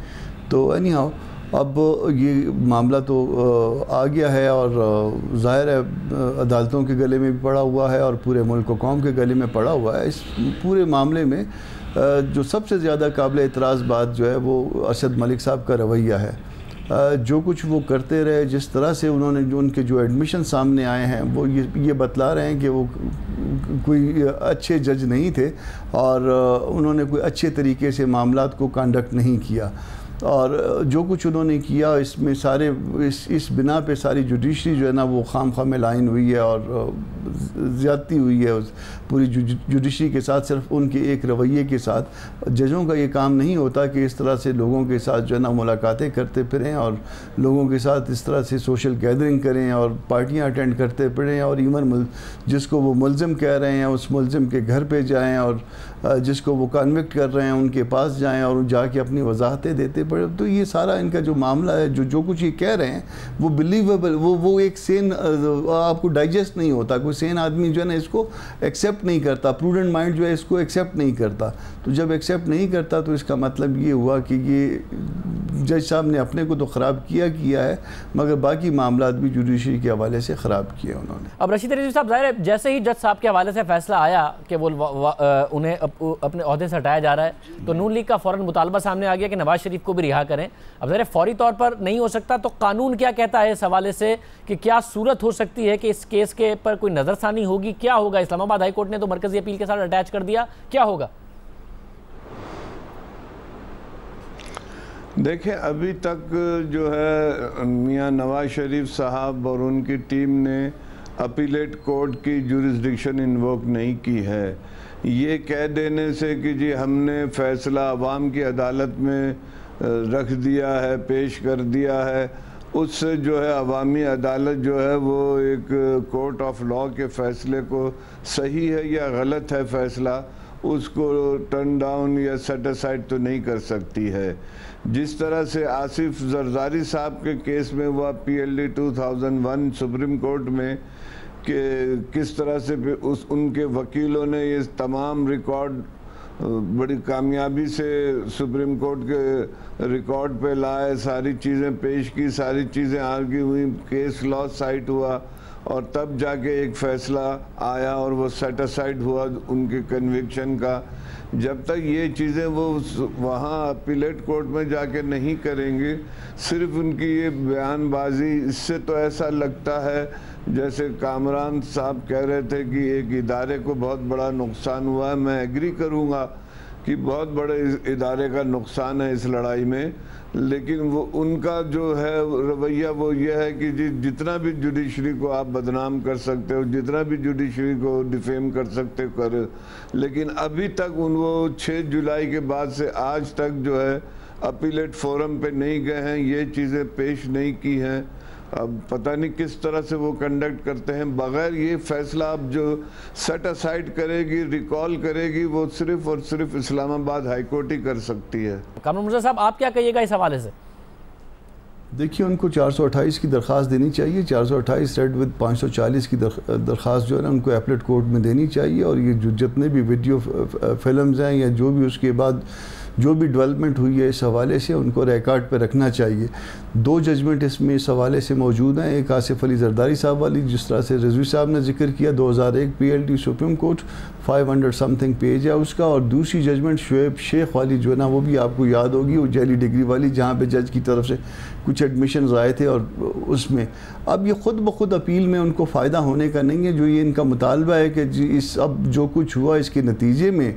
तो एनी हाउ अब ये मामला तो आ गया है और ज़ाहिर है अदालतों के गले में भी पड़ा हुआ है और पूरे मुल्क व कौम के गले में पड़ा हुआ है। इस पूरे मामले में जो सबसे ज़्यादा काबिल एतराज़ बात जो है वो अरशद मलिक साहब का रवैया है। जो कुछ वो करते रहे, जिस तरह से उन्होंने जो उनके जो एडमिशन सामने आए हैं वो ये बतला रहे हैं कि वो कोई अच्छे जज नहीं थे और उन्होंने कोई अच्छे तरीके से मामलात को कंडक्ट नहीं किया और जो कुछ उन्होंने किया इसमें सारे इस बिना पे सारी जुडिशरी जो है ना वो खाम में लाइन हुई है और ज़्यादती हुई है उस पूरी जुडिशरी के साथ। सिर्फ उनके एक रवैये के साथ जजों का ये काम नहीं होता कि इस तरह से लोगों के साथ जो है ना मुलाकातें करते फिरें और लोगों के साथ इस तरह से सोशल गैदरिंग करें और पार्टियां अटेंड करते फिरें और इवन जिसको वो मुलजिम कह रहे हैं उस मुलजिम के घर पे जाएं और जिसको वो कन्विक्ट कर रहे हैं उनके पास जाएं और जाके अपनी वजाहतें देते पड़े। तो ये सारा इनका जो मामला है जो कुछ ये कह रहे हैं वो बिलीवेबल वो एक सेन आपको डाइजेस्ट नहीं होता। कोई सेन आदमी जो है ना इसको एक्सेप्ट नहीं करता, प्रूडेंट माइंड जो है इसको एक्सेप्ट नहीं करता। तो जब एक्सेप्ट नहीं करता तो इसका मतलब ये हुआ कि ये जज साहब ने अपने को तो ख़राब किया है मगर बाकी मामला भी जुडिशरी के हवाले से ख़राब किए उन्होंने। अब रशीद रिजवी साहब, ज़ाहिर है जैसे ही जज साहब के हवाले से फैसला आया कि वो उन्हें अपने ओहदे से हटाया जा रहा है तो नून लीग का फ़ौरन मुतालबा सामने आ गया कि नवाज शरीफ को भी रिहा करें। अब ज़ाहिर फौरी तौर पर नहीं हो सकता तो कानून क्या कहता है इस हवाले से कि क्या सूरत हो सकती है कि इस केस के पर कोई नज़रसानी होगी, क्या होगा? इस्लामाबाद हाई कोर्ट ने तो मरकज़ी अपील के साथ अटैच कर दिया, क्या होगा? देखें, अभी तक जो है मियां नवाज शरीफ साहब और उनकी टीम ने अपीलेट कोर्ट की जुरिस्डिक्शन इन्वोक नहीं की है। ये कह देने से कि जी हमने फ़ैसला अवाम की अदालत में रख दिया है, पेश कर दिया है, उससे जो है अवामी अदालत जो है वो एक कोर्ट ऑफ लॉ के फ़ैसले को सही है या गलत है फ़ैसला उसको टर्न डाउन या सेट असाइड तो नहीं कर सकती है। जिस तरह से आसिफ जरदारी साहब के केस में हुआ PLD 2001 सुप्रीम कोर्ट में कि किस तरह से उनके वकीलों ने ये तमाम रिकॉर्ड बड़ी कामयाबी से सुप्रीम कोर्ट के रिकॉर्ड पे लाए, सारी चीज़ें पेश की, सारी चीज़ें आर्ग्यू हुई, केस लॉ साइट हुआ और तब जाके एक फ़ैसला आया और वो सेट असाइड हुआ उनके कन्विक्शन का। जब तक ये चीज़ें वो वहाँ अपीलेट कोर्ट में जाके नहीं करेंगे, सिर्फ उनकी ये बयानबाजी, इससे तो ऐसा लगता है जैसे कामरान साहब कह रहे थे कि एक इदारे को बहुत बड़ा नुकसान हुआ है। मैं एग्री करूँगा कि बहुत बड़े इदारे का नुकसान है इस लड़ाई में, लेकिन वो उनका जो है रवैया वो ये है कि जितना भी जुडिशरी को आप बदनाम कर सकते हो, जितना भी जुडिशरी को डिफेम कर सकते हो कर, लेकिन अभी तक वो 6 जुलाई के बाद से आज तक जो है अपीलेट फोरम पे नहीं गए हैं, ये चीज़ें पेश नहीं की हैं। अब पता नहीं किस तरह से वो कंडक्ट करते हैं। बगैर ये फैसला अब जो सेट असाइड करेगी, रिकॉल करेगी, वो सिर्फ और सिर्फ इस्लामाबाद हाई कोर्ट ही कर सकती है। कामरान मिर्ज़ा साहब, आप क्या कहिएगा इस हवाले से? देखिए, उनको 428 की दरख्वास्त देनी चाहिए। 428 रेड विद 540 की दरख्वास्त जो है ना उनको अपीलेट कोर्ट में देनी चाहिए और ये जो जितने भी वीडियो फिल्म्स हैं या जो भी उसके बाद जो भी डेवलपमेंट हुई है इस हवाले से उनको रिकॉर्ड पे रखना चाहिए। 2 जजमेंट इसमें इस हवाले से मौजूद हैं। एक आसिफ अली जरदारी साहब वाली, जिस तरह से रिजवी साहब ने जिक्र किया, 2001 PLD supreme court 500 something page है उसका, और दूसरी जजमेंट शुएब शेख वाली जो है ना वो भी आपको याद होगी, वो जेली डिग्री वाली, जहाँ पे जज की तरफ से कुछ एडमिशन आए थे और उसमें अब ये ख़ुद ब खुद अपील में उनको फ़ायदा होने का नहीं है। जो ये इनका मुतालबा है कि इस अब जो कुछ हुआ इसके नतीजे में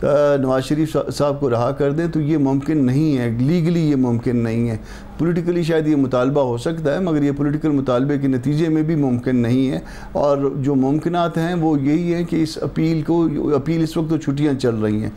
नवाज शरीफ साहब को रहा कर दें, तो ये मुमकिन नहीं है, लीगली ये मुमकिन नहीं है। पॉलिटिकली शायद ये मुतालबा हो सकता है मगर ये पॉलिटिकल मुतालबे के नतीजे में भी मुमकिन नहीं है। और जो मुमकिनात हैं वो यही है कि इस अपील इस वक्त तो छुट्टियाँ चल रही हैं,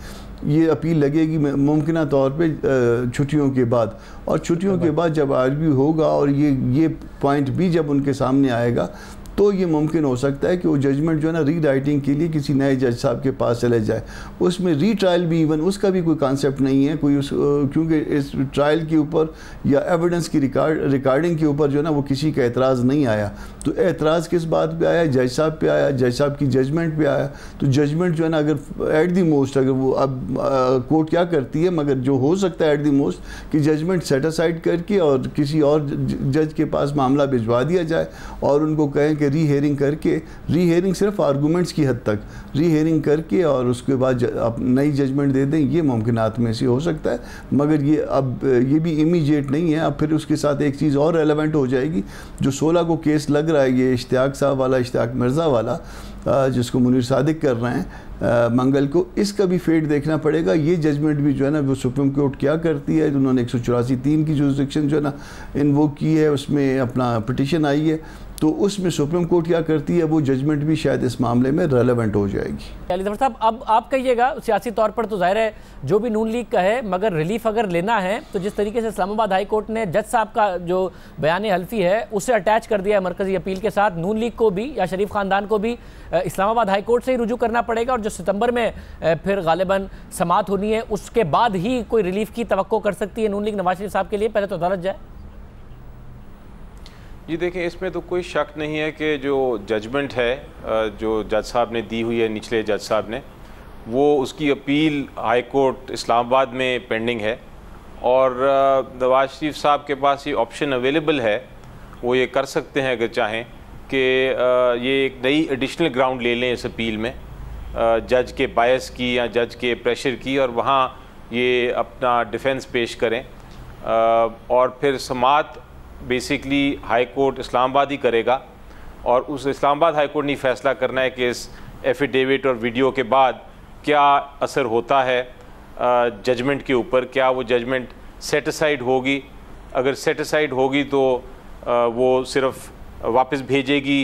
ये अपील लगेगी मुमकिन तौर पे छुट्टियों के बाद, और छुट्टियों के बाद जब आर्ग्यू होगा और ये पॉइंट भी जब उनके सामने आएगा तो ये मुमकिन हो सकता है कि वो जजमेंट जो है ना री राइटिंग के लिए किसी नए जज साहब के पास चले जाए। उसमें री ट्रायल भी इवन उसका भी कोई कॉन्सेप्ट नहीं है कोई क्योंकि इस ट्रायल के ऊपर या एविडेंस की रिकॉर्डिंग के ऊपर जो है ना वो किसी का एतराज़ नहीं आया। तो एतराज़ किस बात पे आया? जज साहब पे आया, जज साहब की जजमेंट पे आया। तो जजमेंट जो है ना, अगर एट दी मोस्ट, अगर वो अब कोर्ट क्या करती है, मगर जो हो सकता है एट दी मोस्ट कि जजमेंट सेट असाइड करके और किसी और जज के पास मामला भिजवा दिया जाए और उनको कहें कि री हेयरिंग करके, री हेयरिंग सिर्फ आर्गूमेंट्स की हद तक, री हेयरिंग करके और उसके बाद आप नई जजमेंट दे दें। ये मुमकिनात में से हो सकता है, मगर ये अब ये भी इमीडिएट नहीं है। अब फिर उसके साथ एक चीज़ और रेलेवेंट हो जाएगी, जो 16 को केस लग रहा है, ये इश्तियाक साहब वाला, इश्तियाक मिर्ज़ा वाला, जिसको मुनीर सादिक कर रहे हैं मंगल को, इसका भी फेट देखना पड़ेगा। ये जजमेंट भी जो है ना, वो सुप्रीम कोर्ट क्या करती है। उन्होंने 184(3) की जुरिसडिक्शन जो है ना इन्वोक की है, उसमें अपना पिटिशन आई है, तो उसमें सुप्रीम कोर्ट क्या करती है, वो जजमेंट भी शायद इस मामले में रेलेवेंट हो जाएगी। अली ज़फ़र साहब, अब आप कहिएगा, सियासी तौर पर तो जाहिर है जो भी नून लीग का है, मगर रिलीफ अगर लेना है तो जिस तरीके से इस्लामाबाद हाई कोर्ट ने जज साहब का जो बयान हल्फी है उसे अटैच कर दिया है मरकज़ी अपील के साथ, नून लीग को भी या शरीफ ख़ानदान को भी इस्लामाबाद हाई कोर्ट से ही रुजू करना पड़ेगा और जो सितंबर में फिर गालिबन समाअत होनी है उसके बाद ही कोई रिलीफ की तवक्को कर सकती है नून लीग नवाज शरीफ साहब के लिए। पहले तो अदालत जाए। जी देखें, इसमें तो कोई शक नहीं है कि जो जजमेंट है जो जज साहब ने दी हुई है, निचले जज साहब ने, वो उसकी अपील हाई कोर्ट इस्लामाबाद में पेंडिंग है और नवाज शरीफ साहब के पास ये ऑप्शन अवेलेबल है, वो ये कर सकते हैं अगर चाहें कि ये एक नई एडिशनल ग्राउंड ले लें इस अपील में, जज के बायस की या जज के प्रेशर की, और वहाँ ये अपना डिफेंस पेश करें और फिर समाअत बेसिकली हाई कोर्ट इस्लामाबाद ही करेगा और उस इस्लामाबाद हाई कोर्ट ने फैसला करना है कि इस एफिडेविट और वीडियो के बाद क्या असर होता है जजमेंट के ऊपर, क्या वो जजमेंट सेट असाइड होगी। अगर सेट असाइड होगी तो वो सिर्फ वापस भेजेगी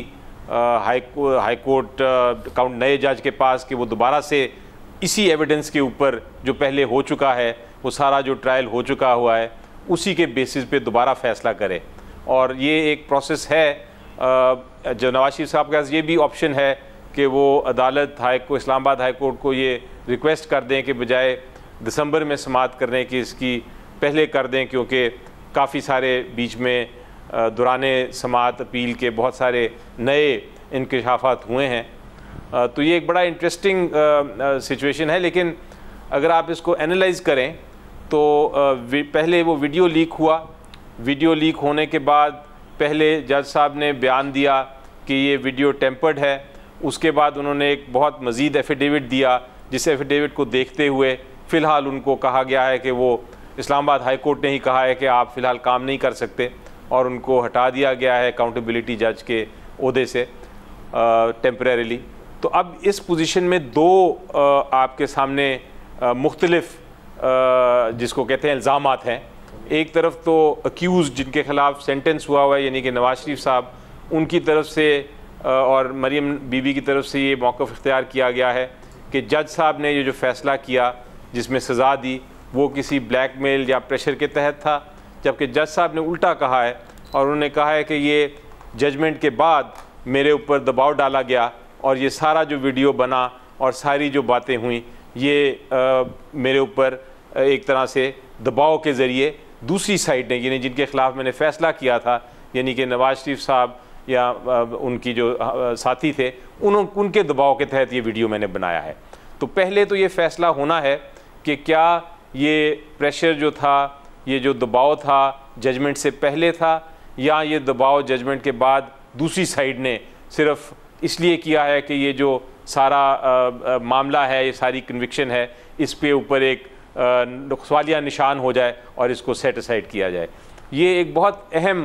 हाई कोर्ट काउंट नए जज के पास कि वो दोबारा से इसी एविडेंस के ऊपर जो पहले हो चुका है, वो सारा जो ट्रायल हो चुका हुआ है, उसी के बेसिस पे दोबारा फ़ैसला करे। और ये एक प्रोसेस है। जो नवाज शरीफ साहब के पास ये भी ऑप्शन है कि वो अदालत इस्लामाबाद हाई कोर्ट को ये रिक्वेस्ट कर दें कि बजाय दिसंबर में समाअत करने की इसकी पहले कर दें, क्योंकि काफ़ी सारे बीच में दौराने समाअत अपील के बहुत सारे नए इंकशाफात हुए हैं। तो ये एक बड़ा इंटरेस्टिंग सिचुएशन है। लेकिन अगर आप इसको एनालाइज़ करें तो पहले वो वीडियो लीक हुआ, वीडियो लीक होने के बाद पहले जज साहब ने बयान दिया कि ये वीडियो टेम्पर्ड है, उसके बाद उन्होंने एक बहुत मज़ीद एफिडेविट दिया, जिस एफिडेविट को देखते हुए फ़िलहाल उनको कहा गया है कि वो इस्लामाबाद हाई कोर्ट ने ही कहा है कि आप फ़िलहाल काम नहीं कर सकते और उनको हटा दिया गया है अकाउंटेबिलिटी जज के ओहदे से टेम्परेरीली। तो अब इस पोजीशन में दो आपके सामने मुख्तलिफ जिसको कहते हैं इल्ज़ामात हैं। एक तरफ तो अक्यूज़ जिनके ख़िलाफ़ सेंटेंस हुआ है, यानी कि नवाज शरीफ साहब, उनकी तरफ से और मरियम बीबी की तरफ से ये मौक़िफ़ इख्तियार किया गया है कि जज साहब ने ये जो फ़ैसला किया जिसमें सज़ा दी वो किसी ब्लैकमेल या प्रेशर के तहत था, जबकि जज साहब ने उल्टा कहा है और उन्होंने कहा है कि ये जजमेंट के बाद मेरे ऊपर दबाव डाला गया और ये सारा जो वीडियो बना और सारी जो बातें हुई ये मेरे ऊपर एक तरह से दबाव के ज़रिए दूसरी साइड ने, यानी जिनके ख़िलाफ़ मैंने फ़ैसला किया था, यानी कि नवाज शरीफ साहब या उनकी जो साथी थे, उनके दबाव के तहत ये वीडियो मैंने बनाया है। तो पहले तो ये फ़ैसला होना है कि क्या ये प्रेशर जो था, ये जो दबाव था जजमेंट से पहले था या ये दबाव जजमेंट के बाद दूसरी साइड ने सिर्फ इसलिए किया है कि ये जो सारा मामला है, ये सारी कन्विक्शन है, इस पे ऊपर एक सवालिया निशान हो जाए और इसको सेट असाइड किया जाए। ये एक बहुत अहम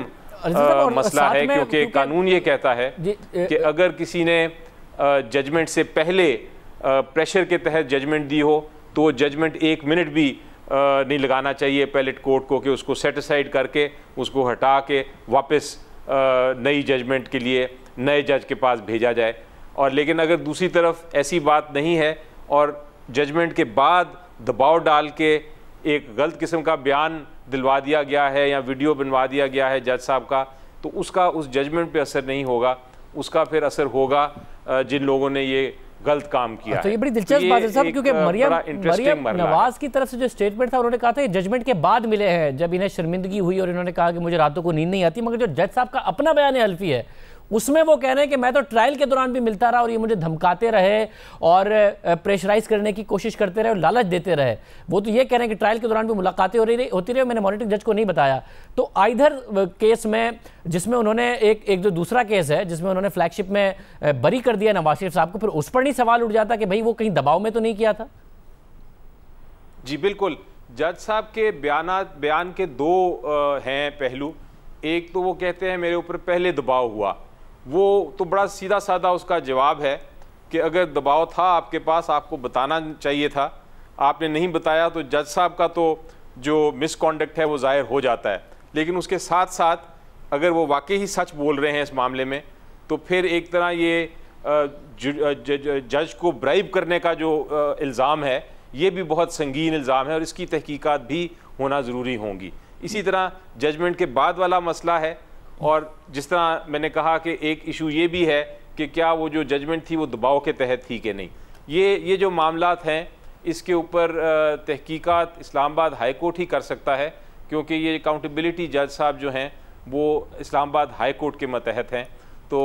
मसला है, क्योंकि कानून ये कहता है कि अगर किसी ने जजमेंट से पहले प्रेशर के तहत जजमेंट दी हो तो जजमेंट 1 मिनट भी नहीं लगाना चाहिए पैलेट कोर्ट को कि उसको सेट असाइड करके उसको हटा के वापस नई जजमेंट के लिए नए जज के पास भेजा जाए। और लेकिन अगर दूसरी तरफ ऐसी बात नहीं है और जजमेंट के बाद दबाव डाल के एक गलत किस्म का बयान दिलवा दिया गया है या वीडियो बनवा दिया गया है जज साहब का, तो उसका उस जजमेंट पे असर नहीं होगा, उसका फिर असर होगा जिन लोगों ने ये गलत काम किया। तो ये बड़ी दिलचस्प बात है साहब, क्योंकि मरियम नवाज की तरफ से जो स्टेटमेंट था उन्होंने कहा था जजमेंट के बाद मिले हैं, जब इन्हें शर्मिंदगी हुई और इन्होंने कहा कि मुझे रातों को नींद नहीं आती, मगर जो जज साहब का अपना बयान हल्फी है उसमें वो कह रहे हैं कि मैं तो ट्रायल के दौरान भी मिलता रहा और ये मुझे धमकाते रहे और प्रेशराइज करने की कोशिश करते रहे और लालच देते रहे। वो तो ये कह रहे हैं कि ट्रायल के दौरान भी मुलाकातें होती रही, मैंने मॉनिटरिंग जज को नहीं बताया। तो आइधर केस में जिसमें उन्होंने एक जो दूसरा केस है जिसमें उन्होंने फ्लैगशिप में बरी कर दिया नवाज शरीफ साहब को, फिर उस पर नहीं सवाल उठ जाता कि भाई वो कहीं दबाव में तो नहीं किया था? जी बिल्कुल, जज साहब के बयान के दो हैं पहलू। एक तो वो कहते हैं मेरे ऊपर पहले दबाव हुआ, वो तो बड़ा सीधा साधा उसका जवाब है कि अगर दबाव था आपके पास, आपको बताना चाहिए था, आपने नहीं बताया, तो जज साहब का तो जो मिसकॉन्डक्ट है वो ज़ाहिर हो जाता है। लेकिन उसके साथ साथ अगर वो वाकई ही सच बोल रहे हैं इस मामले में, तो फिर एक तरह ये जज को ब्राइब करने का जो इल्ज़ाम है ये भी बहुत संगीन इल्ज़ाम है और इसकी तहकीकात भी होना ज़रूरी होंगी। इसी तरह जजमेंट के बाद वाला मसला है, और जिस तरह मैंने कहा कि एक इशू ये भी है कि क्या वो जो जजमेंट थी वो दबाव के तहत थी कि नहीं। ये जो मामलात हैं इसके ऊपर तहकीकात इस्लामाबाद हाई कोर्ट ही कर सकता है, क्योंकि ये अकाउंटेबिलिटी जज साहब जो हैं वो इस्लामाबाद हाई कोर्ट के मतहत हैं। तो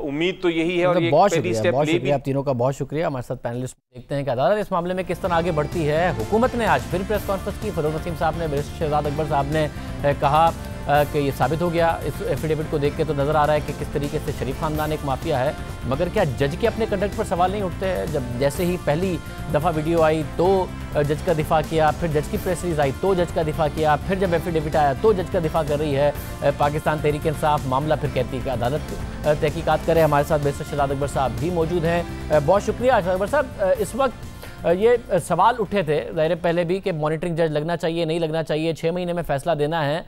उम्मीद तो यही है। और ये बहुत शुक्रिया आप तीनों का, बहुत शुक्रिया। हमारे साथ पैनलिस्ट देखते हैं कि अदालत इस मामले में किस तरह आगे बढ़ती है। हुकूमत ने आज फिर प्रेस कॉन्फ्रेंस की। फरोग नसीम साहब ने, बैरिस्टर शहजाद अकबर साहब ने कहा कि ये साबित हो गया इस एफिडेविट को देख के, तो नज़र आ रहा है कि किस तरीके से शरीफ खानदान एक माफिया है। मगर क्या जज के अपने कंडक्ट पर सवाल नहीं उठते हैं? जब जैसे ही पहली दफ़ा वीडियो आई तो जज का दिफा किया, फिर जज की प्रेस रिलीज आई तो जज का दिफा किया, फिर जब एफिडेविट आया तो जज का दिफा कर रही है पाकिस्तान तहरीक इंसाफ। मामला फिर कहती है कि अदालत तहकीकात करे। हमारे साथ बैरिस्टर शहजाद अकबर साहब भी मौजूद हैं। बहुत शुक्रिया अकबर साहब। इस वक्त ये सवाल उठे थे ज़ाहिर पहले भी कि मॉनिटरिंग जज लगना चाहिए नहीं लगना चाहिए, 6 महीने में फैसला देना है।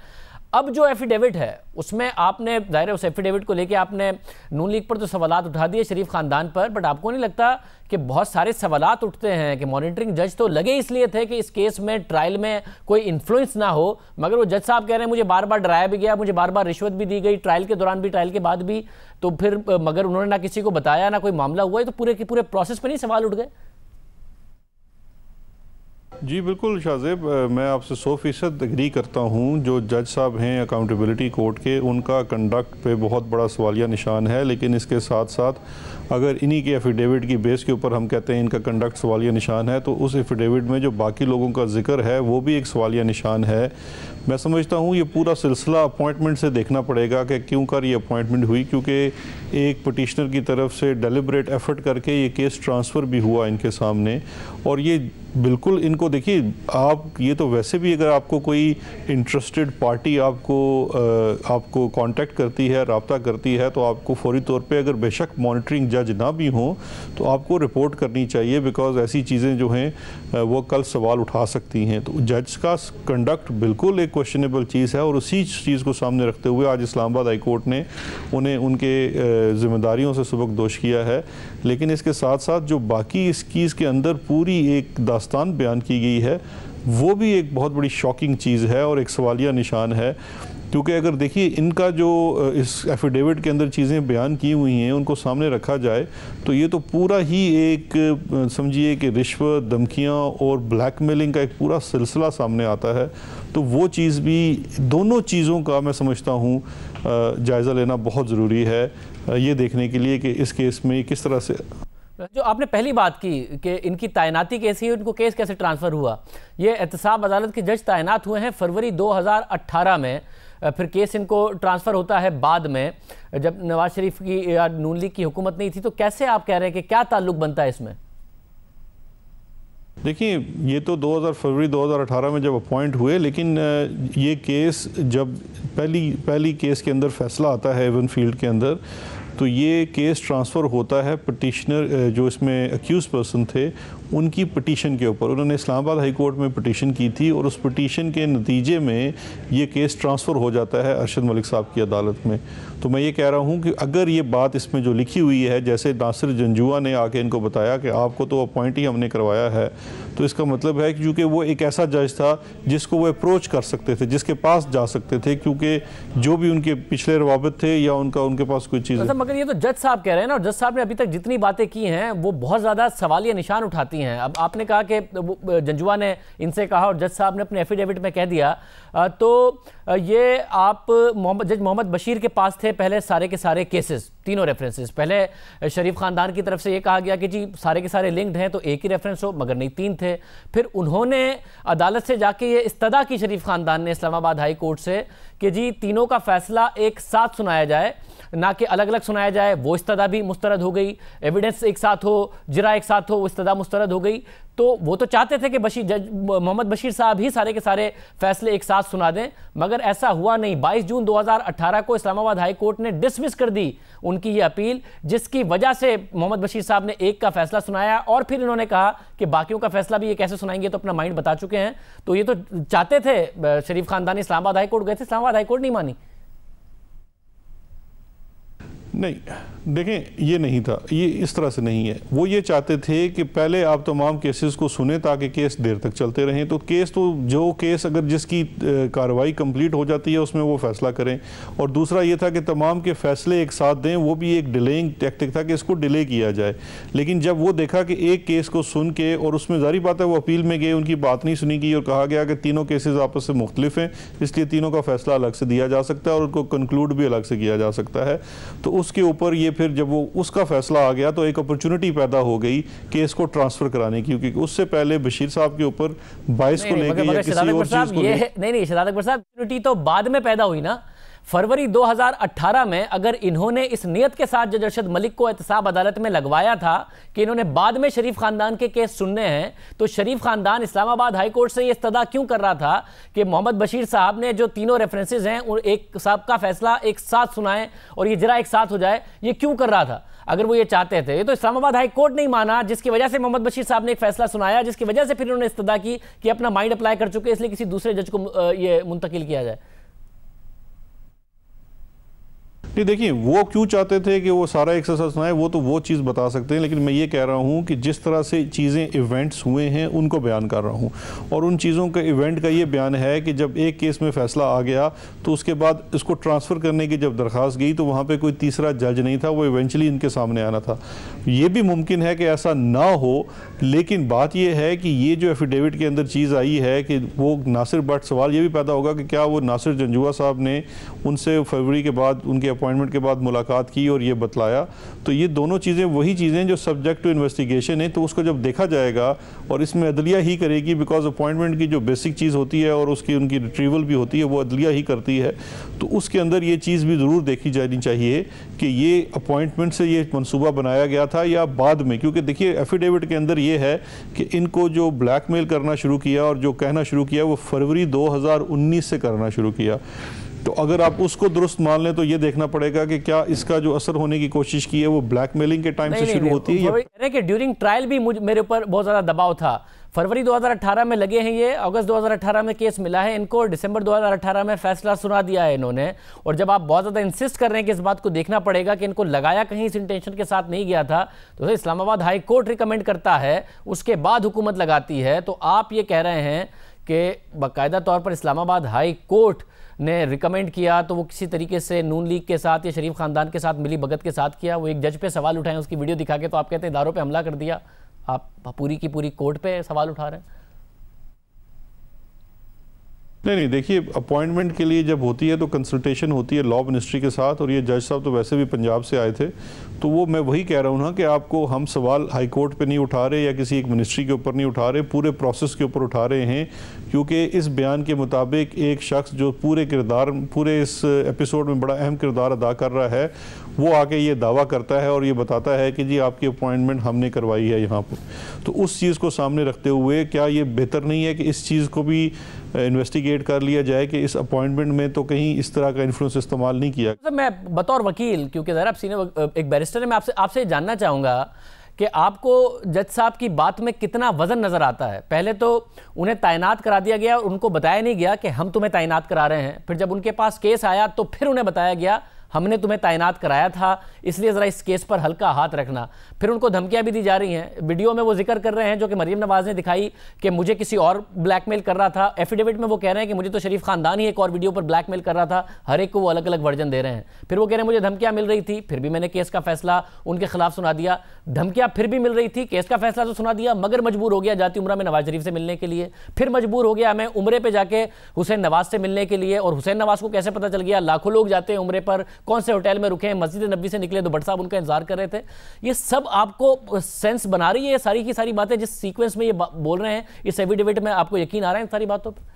अब जो एफिडेविट है उसमें आपने ज़ाहिर उस एफिडेविट को लेके आपने नून लीग पर तो सवालात उठा दिए शरीफ खानदान पर, बट आपको नहीं लगता कि बहुत सारे सवालात उठते हैं कि मॉनिटरिंग जज तो लगे इसलिए थे कि इस केस में ट्रायल में कोई इन्फ्लुएंस ना हो, मगर वो जज साहब कह रहे हैं मुझे बार बार डराया भी गया, मुझे बार बार रिश्वत भी दी गई, ट्रायल के दौरान भी ट्रायल के बाद भी, तो फिर मगर उन्होंने ना किसी को बताया ना कोई मामला हुआ है, तो पूरे के पूरे प्रोसेस पर नहीं सवाल उठ गए? जी बिल्कुल शाहजेब, मैं आपसे 100% एग्री करता हूँ। जो जज साहब हैं अकाउंटेबिलिटी कोर्ट के, उनका कंडक्ट पे बहुत बड़ा सवालिया निशान है। लेकिन इसके साथ साथ अगर इन्हीं के एफिडेविट की बेस के ऊपर हम कहते हैं इनका कंडक्ट सवालिया निशान है, तो उस एफिडेविट में जो बाकी लोगों का जिक्र है वो भी एक सवालिया निशान है। मैं समझता हूँ ये पूरा सिलसिला अपॉइंटमेंट से देखना पड़ेगा कि क्यों कर ये अपॉइंटमेंट हुई, क्योंकि एक पटिशनर की तरफ से डेलिब्रेट एफर्ट करके ये केस ट्रांसफ़र भी हुआ इनके सामने। और ये बिल्कुल इनको देखिए, आप ये तो वैसे भी अगर आपको कोई इंटरेस्टेड पार्टी आपको कांटेक्ट करती है, रब्ता करती है, तो आपको फौरी तौर पे अगर बेशक मॉनिटरिंग जज ना भी हों तो आपको रिपोर्ट करनी चाहिए, बिकॉज ऐसी चीज़ें जो हैं वो कल सवाल उठा सकती हैं। तो जज का कंडक्ट बिल्कुल एक क्वेश्चनेबल चीज़ है, और उसी चीज़ को सामने रखते हुए आज इस्लामाबाद हाई कोर्ट ने उन्हें उनके ज़िम्मेदारियों से सबकदोश किया है। लेकिन इसके साथ साथ जो बाकी इस केस के अंदर पूरी एक दास्तान बयान की गई है वो भी एक बहुत बड़ी शॉकिंग चीज़ है और एक सवालिया निशान है। क्योंकि अगर देखिए इनका जो इस एफिडेविट के अंदर चीज़ें बयान की हुई हैं उनको सामने रखा जाए तो ये तो पूरा ही एक समझिए कि रिश्वत, धमकियाँ और ब्लैकमेलिंग का एक पूरा सिलसिला सामने आता है। तो वो चीज़ भी, दोनों चीज़ों का मैं समझता हूँ जायज़ा लेना बहुत ज़रूरी है ये देखने के लिए कि इस केस में किस तरह से। जो आपने पहली बात की कि इनकी तैनाती कैसी है, उनको केस कैसे ट्रांसफ़र हुआ, ये एहतसाब अदालत के जज तैनात हुए हैं फरवरी 2018 में, फिर केस इनको ट्रांसफ़र होता है बाद में जब नवाज शरीफ की या नून लीग की हुकूमत नहीं थी। तो कैसे आप कह रहे हैं कि क्या ताल्लुक बनता है इसमें? देखिए ये तो फरवरी 2018 में जब अपॉइंट हुए, लेकिन ये केस जब पहली केस के अंदर फैसला आता है एवन फील्ड के अंदर, तो ये केस ट्रांसफ़र होता है पटिशनर जो इसमें अक्यूज़ पर्सन थे उनकी पटिशन के ऊपर। उन्होंने इस्लामाबाद हाई कोर्ट में पटिशन की थी और उस पटिशन के नतीजे में ये केस ट्रांसफ़र हो जाता है अरशद मलिक साहब की अदालत में। तो मैं ये कह रहा हूँ कि अगर ये बात इसमें जो लिखी हुई है, जैसे नासिर जंजुआ ने आके इनको बताया कि आपको तो अपॉइंट ही हमने करवाया है, तो इसका मतलब है कि क्योंकि वो एक ऐसा जज था जिसको वो अप्रोच कर सकते थे, जिसके पास जा सकते थे, क्योंकि जो भी उनके पिछले रवाबित थे या उनके पास कोई चीज़। मगर ये तो जज साहब कह रहे हैं ना, और जज साहब ने अभी तक जितनी बातें की हैं वो बहुत ज़्यादा सवालिया निशान उठाती हैं। अब आपने कहा कि जंजुआ ने इनसे कहा और जज साहब ने अपने एफिडेविट में कह दिया, तो ये आप जज मोहम्मद बशीर के पास थे पहले सारे के सारे केसेस, तीनों रेफरेंसेस। पहले शरीफ खानदान की तरफ से ये कहा गया कि जी सारे के सारे लिंक्ड हैं तो एक ही रेफरेंस हो, मगर नहीं, 3 थे। फिर उन्होंने अदालत से जाके ये इस्तदा की शरीफ खानदान ने इस्लामाबाद हाई कोर्ट से कि जी तीनों का फैसला एक साथ सुनाया जाए, ना कि अलग अलग सुनाया जाए। वो इस्तदा भी मुस्तरद हो गई, एविडेंस एक साथ हो, जिरा एक साथ हो, वो इस्तदा मुस्तरद हो गई। तो वो तो चाहते थे कि जज मोहम्मद बशीर साहब ही सारे के सारे फैसले एक साथ सुना दें, मगर ऐसा हुआ नहीं। 22 जून 2018 को इस्लामाबाद हाई कोर्ट ने डिसमिस कर दी उनकी ये अपील, जिसकी वजह से मोहम्मद बशीर साहब ने एक का फैसला सुनाया और फिर इन्होंने कहा कि बाकियों का फैसला भी ये कैसे सुनाएंगे, तो अपना माइंड बता चुके हैं। तो ये तो चाहते थे शरीफ खानदानी, इस्लामाबाद हाई कोर्ट गए थे, इस्लामाबाद हाई कोर्ट नहीं मानी। नहीं, देखें, ये नहीं था, ये इस तरह से नहीं है। वो ये चाहते थे कि पहले आप तमाम केसेस को सुने ताकि केस देर तक चलते रहें। तो केस तो जो केस अगर जिसकी कार्रवाई कंप्लीट हो जाती है उसमें वो फैसला करें, और दूसरा ये था कि तमाम के फैसले एक साथ दें। वो भी एक डिलेइंग टैक्टिक था कि इसको डिले किया जाए। लेकिन जब वो देखा कि एक केस को सुन के, और उसमें जारी बात है वो अपील में गए, उनकी बात नहीं सुनी गई और कहा गया कि तीनों केसेस आपस से मुख्तलिफ हैं, इसलिए तीनों का फैसला अलग से दिया जा सकता है और उनको कंक्लूड भी अलग से किया जा सकता है। तो उसके ऊपर ये फिर जब वो उसका फैसला आ गया तो एक अपॉर्चुनिटी पैदा हो गई केस को ट्रांसफर कराने की, क्योंकि उससे पहले बशीर साहब के ऊपर 22 को लेकर या किसी और चीज को नहीं, शहजाद अकबर साहब, अपॉर्चुनिटी तो बाद में पैदा हुई ना। फरवरी 2018 में अगर इन्होंने इस नियत के साथ जज अरशद मलिक को एहतसाब अदालत में लगवाया था कि इन्होंने बाद में शरीफ खानदान के केस सुनने हैं, तो शरीफ खानदान इस्लामाबाद हाई कोर्ट से ये इस्तदा क्यों कर रहा था कि मोहम्मद बशीर साहब ने जो तीनों रेफरेंसेज हैं एक साहब का फैसला एक साथ सुनाए और ये जरा एक साथ हो जाए, ये क्यों कर रहा था? अगर वो ये चाहते थे, तो इस्लामाबाद हाई कोर्ट नहीं माना, जिसकी वजह से मोहम्मद बशीर साहब ने एक फैसला सुनाया, जिसकी वजह से फिर उन्होंने इस्तदा की कि अपना माइंड अप्लाई कर चुके, इसलिए किसी दूसरे जज को ये मुंतकिल किया जाए। नहीं, देखिए, वो क्यों चाहते थे कि वो सारा एक साथ सुनाए, वो तो वो चीज़ बता सकते हैं। लेकिन मैं ये कह रहा हूँ कि जिस तरह से चीज़ें इवेंट्स हुए हैं उनको बयान कर रहा हूँ, और उन चीज़ों के इवेंट का ये बयान है कि जब एक केस में फ़ैसला आ गया तो उसके बाद इसको ट्रांसफ़र करने की जब दरख्वास्त गई तो वहाँ पर कोई तीसरा जज नहीं था, वो इवेंचुअली इनके सामने आना था। ये भी मुमकिन है कि ऐसा ना हो, लेकिन बात यह है कि ये जो एफिडेविट के अंदर चीज़ आई है कि वो नासिर भट्ट, सवाल ये भी पैदा होगा कि क्या वो नासिर जंजुआ साहब ने उनसे फरवरी के बाद उनके अपॉइंटमेंट के बाद मुलाकात की और ये बतलाया, तो ये दोनों चीज़ें वही चीज़ें जो सब्जेक्ट टू इन्वेस्टिगेशन है। तो उसको जब देखा जाएगा, और इसमें अदलिया ही करेगी, बिकॉज अपॉइंटमेंट की जो बेसिक चीज़ होती है और उसकी उनकी रिट्रीवल भी होती है वो अदलिया ही करती है, तो उसके अंदर ये चीज़ भी ज़रूर देखी जानी चाहिए कि ये अपॉइंटमेंट से ये मनसूबा बनाया गया था या बाद में। क्योंकि देखिए, एफिडेविट के अंदर ये है कि इनको जो ब्लैकमेल करना शुरू किया और जो कहना शुरू किया वो फरवरी 2019 से करना शुरू किया। तो अगर आप उसको दुरुस्त मान लें तो ये देखना पड़ेगा कि क्या इसका जो असर होने की कोशिश की है वो ब्लैकमेलिंग के टाइम से शुरू होती है या कि ड्यूरिंग ट्रायल भी मेरे ऊपर बहुत ज़्यादा दबाव था। फरवरी 2018 में लगे हैं ये, अगस्त 2018 में केस मिला है इनको, दिसंबर 2018 में फैसला सुना दिया है इन्होंने। और जब आप बहुत ज़्यादा इंसिस्ट कर रहे हैं कि इस बात को देखना पड़ेगा कि इनको लगाया कहीं इस इंटेंशन के साथ नहीं गया था, तो इस्लामाबाद हाई कोर्ट रिकमेंड करता है, उसके बाद हुकूमत लगाती है। तो आप ये कह रहे हैं कि बाकायदा तौर पर इस्लामाबाद हाई कोर्ट ने रिकमेंड किया तो वो किसी तरीके से नून लीग के साथ या शरीफ खानदान के साथ मिली भगत के साथ किया। वो एक जज पे सवाल उठाएं उसकी वीडियो दिखा के, तो आप कहते हैं इदारों पे हमला कर दिया, आप पूरी की पूरी कोर्ट पे सवाल उठा रहे हैं। नहीं, देखिए, अपॉइंटमेंट के लिए जब होती है तो कंसल्टेशन होती है लॉ मिनिस्ट्री के साथ, और ये जज साहब तो वैसे भी पंजाब से आए थे, तो वो मैं वही कह रहा हूँ ना कि आपको हम सवाल हाई कोर्ट पे नहीं उठा रहे या किसी एक मिनिस्ट्री के ऊपर नहीं उठा रहे, पूरे प्रोसेस के ऊपर उठा रहे हैं। क्योंकि इस बयान के मुताबिक एक शख्स जो पूरे इस एपिसोड में बड़ा अहम किरदार अदा कर रहा है, वो आके ये दावा करता है और ये बताता है कि जी आपकी अपॉइंटमेंट हमने करवाई है यहाँ पर। तो उस चीज़ को सामने रखते हुए क्या ये बेहतर नहीं है कि इस चीज़ को भी इन्वेस्टिगेट कर लिया जाए कि इस अपॉइंटमेंट में तो कहीं इस तरह का इन्फ्लुएंस इस्तेमाल नहीं किया? तो मैं बतौर वकील, क्योंकि ज़रा आप सीनियर एक बैरिस्टर है, मैं आपसे जानना चाहूँगा कि आपको जज साहब की बात में कितना वजन नज़र आता है। पहले तो उन्हें तैनात करा दिया गया और उनको बताया नहीं गया कि हम तुम्हें तैनात करा रहे हैं, फिर जब उनके पास केस आया तो फिर उन्हें बताया गया हमने तुम्हें तैनात कराया था, इसलिए ज़रा इस केस पर हल्का हाथ रखना। फिर उनको धमकियां भी दी जा रही हैं। वीडियो में वो जिक्र कर रहे हैं जो कि मरीम नवाज ने दिखाई कि मुझे किसी और ब्लैकमेल कर रहा था। एफिडेविट में वो कह रहे हैं कि मुझे तो शरीफ खानदान ही एक और वीडियो पर ब्लैकमेल कर रहा था। हर एक को वो अलग अलग वर्जन दे रहे हैं। फिर वो कह रहे हैं मुझे धमकियां मिल रही थी, फिर भी मैंने केस का फैसला उनके खिलाफ सुना दिया। धमकियां फिर भी मिल रही थी, केस का फैसला तो सुना दिया, मगर मजबूर हो गया जाती उम्रा में नवाज शरीफ से मिलने के लिए। फिर मजबूर हो गया मैं उम्रे पे जाके हुसैन नवाज से मिलने के लिए। और हुसैन नवाज को कैसे पता चल गया? लाखों लोग जाते हैं उम्रे पर, कौन से होटल में रुके हैं, मस्जिद नबी से निकले तो भट्ट साहब उनका इंतजार कर रहे थे। ये सब आपको सेंस बना रही है ये सारी की सारी बातें जिस सीक्वेंस में ये बोल रहे हैं, इस एफिडेविट में आपको यकीन आ रहा है इन सारी बातों पर?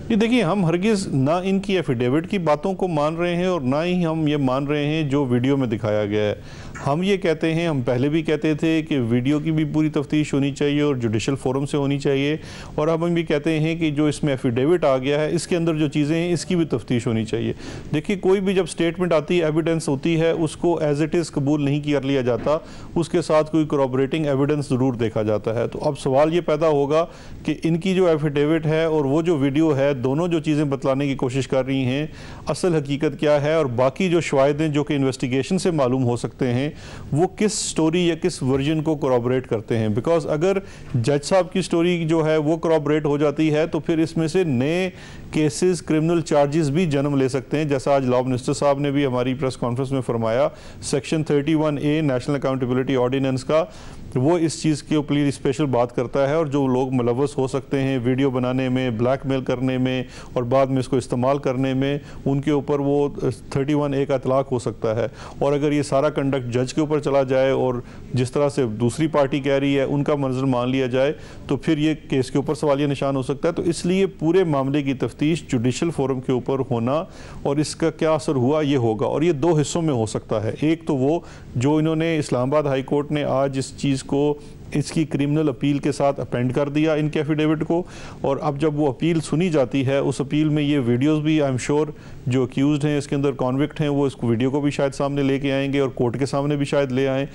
ये देखिए, हम हरगिज़ ना इनकी एफिडेविट की बातों को मान रहे हैं और ना ही हम ये मान रहे हैं जो वीडियो में दिखाया गया है। हम ये कहते हैं, हम पहले भी कहते थे कि वीडियो की भी पूरी तफ्तीश होनी चाहिए और जुडिशल फोरम से होनी चाहिए, और अब हम भी कहते हैं कि जो इसमें एफिडेविट आ गया है इसके अंदर जो चीज़ें हैं इसकी भी तफ्तीश होनी चाहिए। देखिए, कोई भी जब स्टेटमेंट आती है, एविडेंस होती है, उसको एज इट इज़ कबूल नहीं कर लिया जाता, उसके साथ कोई करॉबरेटिंग एविडेंस ज़रूर देखा जाता है। तो अब सवाल ये पैदा होगा कि इनकी जो एफिडेविट है और वो जो वीडियो है, दोनों जो चीज़ें बतलाने की कोशिश कर रही हैं, असल हकीकत क्या है, और बाकी जो शवाहिद हैं जो कि इन्वेस्टिगेशन से मालूम हो सकते हैं, वो किस स्टोरी या किस वर्जन को करॉबरेट करते हैं। बिकॉज अगर जज साहब की स्टोरी जो है वो करॉबरेट हो जाती है तो फिर इसमें से नए केसेस, क्रिमिनल चार्जेस भी जन्म ले सकते हैं। जैसा आज लॉ मिनिस्टर साहब ने भी हमारी प्रेस कॉन्फ्रेंस में फरमाया, section 31A national accountability ordinance का, वो इस चीज़ के ऊपर स्पेशल बात करता है, और जो लोग मुलव्वस हो सकते हैं वीडियो बनाने में, ब्लैकमेल करने में और बाद में इसको इस्तेमाल करने में, उनके ऊपर वो 31A का इतलाक हो सकता है। और अगर ये सारा कंडक्ट जज के ऊपर चला जाए और जिस तरह से दूसरी पार्टी कह रही है उनका मंजर मान लिया जाए, तो फिर ये केस के ऊपर सवालिया निशान हो सकता है। तो इसलिए पूरे मामले की तफ्तीश जुडिशल फोरम के ऊपर होना और इसका क्या असर हुआ ये होगा, और ये दो हिस्सों में हो सकता है। एक तो वो जो इन्होंने इस्लामाबाद हाई कोर्ट ने आज इस चीज़ को इसकी क्रिमिनल अपील के साथ अपेंड कर दिया इनके एफिडेविट को, और अब जब वो अपील सुनी जाती है, उस अपील में ये वीडियोस भी, आई एम श्योर जो अक्यूज्ड हैं इसके अंदर कॉन्विक्ट हैं, वो इस वीडियो को भी शायद सामने लेके आएंगे और कोर्ट के सामने भी शायद ले आएँ।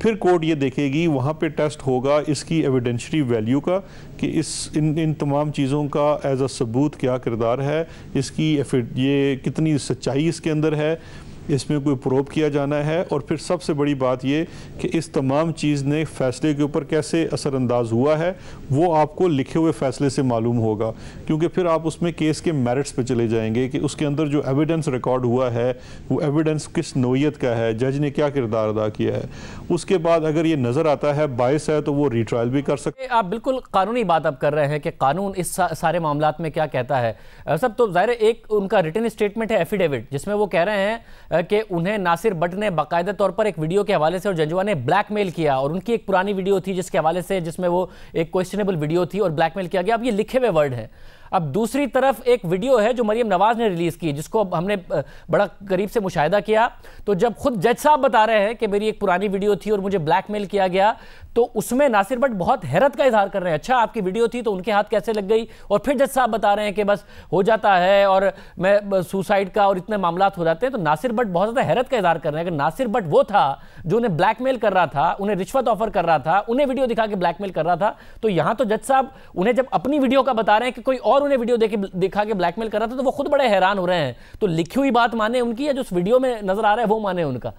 फिर कोर्ट ये देखेगी, वहाँ पे टेस्ट होगा इसकी एविडेंशरी वैल्यू का कि इन तमाम चीज़ों का एज अ सबूत क्या किरदार है, इसकी ये कितनी सच्चाई इसके अंदर है, इसमें कोई प्रोब किया जाना है। और फिर सबसे बड़ी बात ये कि इस तमाम चीज़ ने फैसले के ऊपर कैसे असरअंदाज हुआ है, वो आपको लिखे हुए फैसले से मालूम होगा, क्योंकि फिर आप उसमें केस के मेरिट्स पे चले जाएंगे कि उसके अंदर जो एविडेंस रिकॉर्ड हुआ है वो एविडेंस किस नोयत का है, जज ने क्या किरदार अदा किया है। उसके बाद अगर ये नज़र आता है बायस है तो वो रिट्रायल भी कर सकते। आप बिल्कुल कानूनी बात अब कर रहे हैं कि कानून इस सारे मामलात में क्या कहता है। सब तो ज़ाहिर एक उनका रिटन स्टेटमेंट है, एफिडेविट, जिसमें वो कह रहे हैं कि उन्हें नासिर भट्ट ने बाकायदा तौर पर एक वीडियो के हवाले से और जंजुआ ने ब्लैकमेल किया, और उनकी एक पुरानी वीडियो थी जिसके हवाले से, जिसमें वो एक क्वेश्चनेबल वीडियो थी और ब्लैकमेल किया गया। अब ये लिखे हुए वर्ड है। अब दूसरी तरफ एक वीडियो है जो मरीम नवाज ने रिलीज की, जिसको हमने बड़ा करीब से मुशाहिदा किया। तो जब खुद जज साहब बता रहे हैं कि मेरी एक पुरानी वीडियो थी और मुझे ब्लैकमेल किया गया, तो उसमें नासिर भट्ट बहुत हैरत का इजहार कर रहे हैं, अच्छा आपकी वीडियो थी तो उनके हाथ कैसे लग गई। और फिर जज साहब बता रहे हैं कि बस हो जाता है और मैं सुसाइड का और इतने मामलात हो जाते हैं। तो नासिर भट्ट बहुत ज़्यादा हैरत का इजहार कर रहे हैं कि नासिर भट्ट वो था जो उन्हें ब्लैकमेल कर रहा था, उन्हें रिश्वत ऑफर कर रहा था, उन्हें वीडियो दिखा के ब्लैकमेल कर रहा था। तो यहां तो जज साहब उन्हें जब अपनी वीडियो का बता रहे हैं कि कोई और उन्हें वीडियो दिखा के ब्लैकमेल कर रहा था, तो वो खुद बड़े हैरान हो रहे हैं। तो लिखी हुई बात माने उनकी या जो उस वीडियो में नजर आ रहा है वो माने उनका?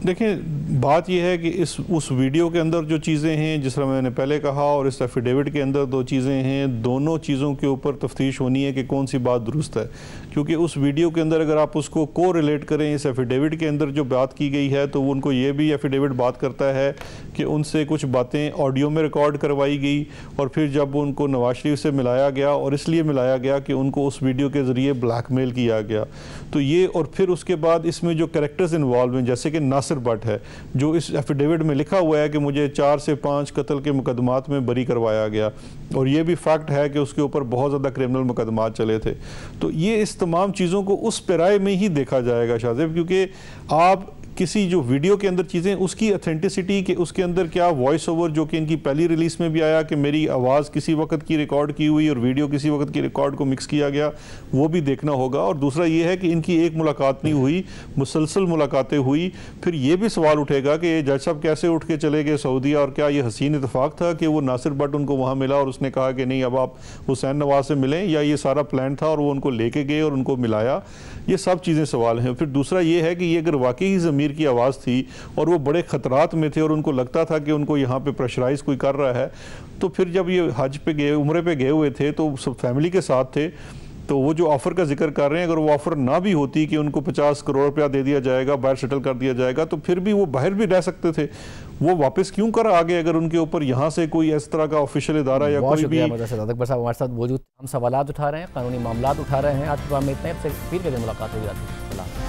देखिए, बात यह है कि उस वीडियो के अंदर जो चीज़ें हैं, जिस तरह मैंने पहले कहा, और इस एफिडेविट के अंदर दो चीज़ें हैं, दोनों चीज़ों के ऊपर तफ्तीश होनी है कि कौन सी बात दुरुस्त है। क्योंकि उस वीडियो के अंदर अगर आप उसको को रिलेट करें इस एफिडेविट के अंदर जो बात की गई है, तो उनको ये भी एफिडेविट बात करता है कि उनसे कुछ बातें ऑडियो में रिकॉर्ड करवाई गई, और फिर जब उनको नवाज शरीफ से मिलाया गया, और इसलिए मिलाया गया कि उनको उस वीडियो के ज़रिए ब्लैकमेल किया गया। तो ये, और फिर उसके बाद इसमें जो कैरेक्टर्स इन्वॉल्व हैं, जैसे कि नासिर भट्ट है, जो इस एफिडेविट में लिखा हुआ है कि मुझे 4 से 5 कत्ल के मुकदमात में बरी करवाया गया, और ये भी फैक्ट है कि उसके ऊपर बहुत ज़्यादा क्रिमिनल मुकदमात चले थे। तो ये इस तमाम चीज़ों को उस पैराए में ही देखा जाएगा शाहजेब, क्योंकि आप किसी जो वीडियो के अंदर चीज़ें उसकी अथेंटिसिटी के उसके अंदर क्या वॉइस ओवर जो कि इनकी पहली रिलीज़ में भी आया कि मेरी आवाज़ किसी वक्त की रिकॉर्ड की हुई और वीडियो किसी वक्त की रिकॉर्ड को मिक्स किया गया, वो भी देखना होगा। और दूसरा ये है कि इनकी एक मुलाकात नहीं हुई, मुसलसल मुलाकातें हुई। फिर ये भी सवाल उठेगा कि ये जज साहब कैसे उठ के चले गए सऊदी, और क्या ये हसीन इतफाक़ था कि वो नासिर भट्ट उनको वहाँ मिला और उसने कहा कि नहीं अब आप हुसैन नवाज से मिलें, या ये सारा प्लान था और वो उनको लेके गए और उनको मिलाया? ये सब चीज़ें सवाल हैं। फिर दूसरा ये है कि ये अगर वाकई ही ज़मीर की आवाज़ थी और वो बड़े ख़तरात में थे और उनको लगता था कि उनको यहाँ पे प्रेशराइज़ कोई कर रहा है, तो फिर जब ये हज पे गए, उम्रे पे गए हुए थे, तो सब फैमिली के साथ थे, तो वो जो ऑफ़र का जिक्र कर रहे हैं, अगर वो ऑफ़र ना भी होती कि उनको 50 करोड़ रुपया दे दिया जाएगा, बाहर सेटल कर दिया जाएगा, तो फिर भी वो बाहर भी रह सकते थे। वो वापस क्यों कर आगे अगर उनके ऊपर यहाँ से कोई इस तरह का ऑफिशियल इदारा या कोई भी। अकबर साहब हमारे साथ मौजूद, हम सवालात उठा रहे हैं, कानूनी मामलात उठा रहे हैं। आज के प्रोग्राम में इतना ही, फिर कभी मुलाकात होगी।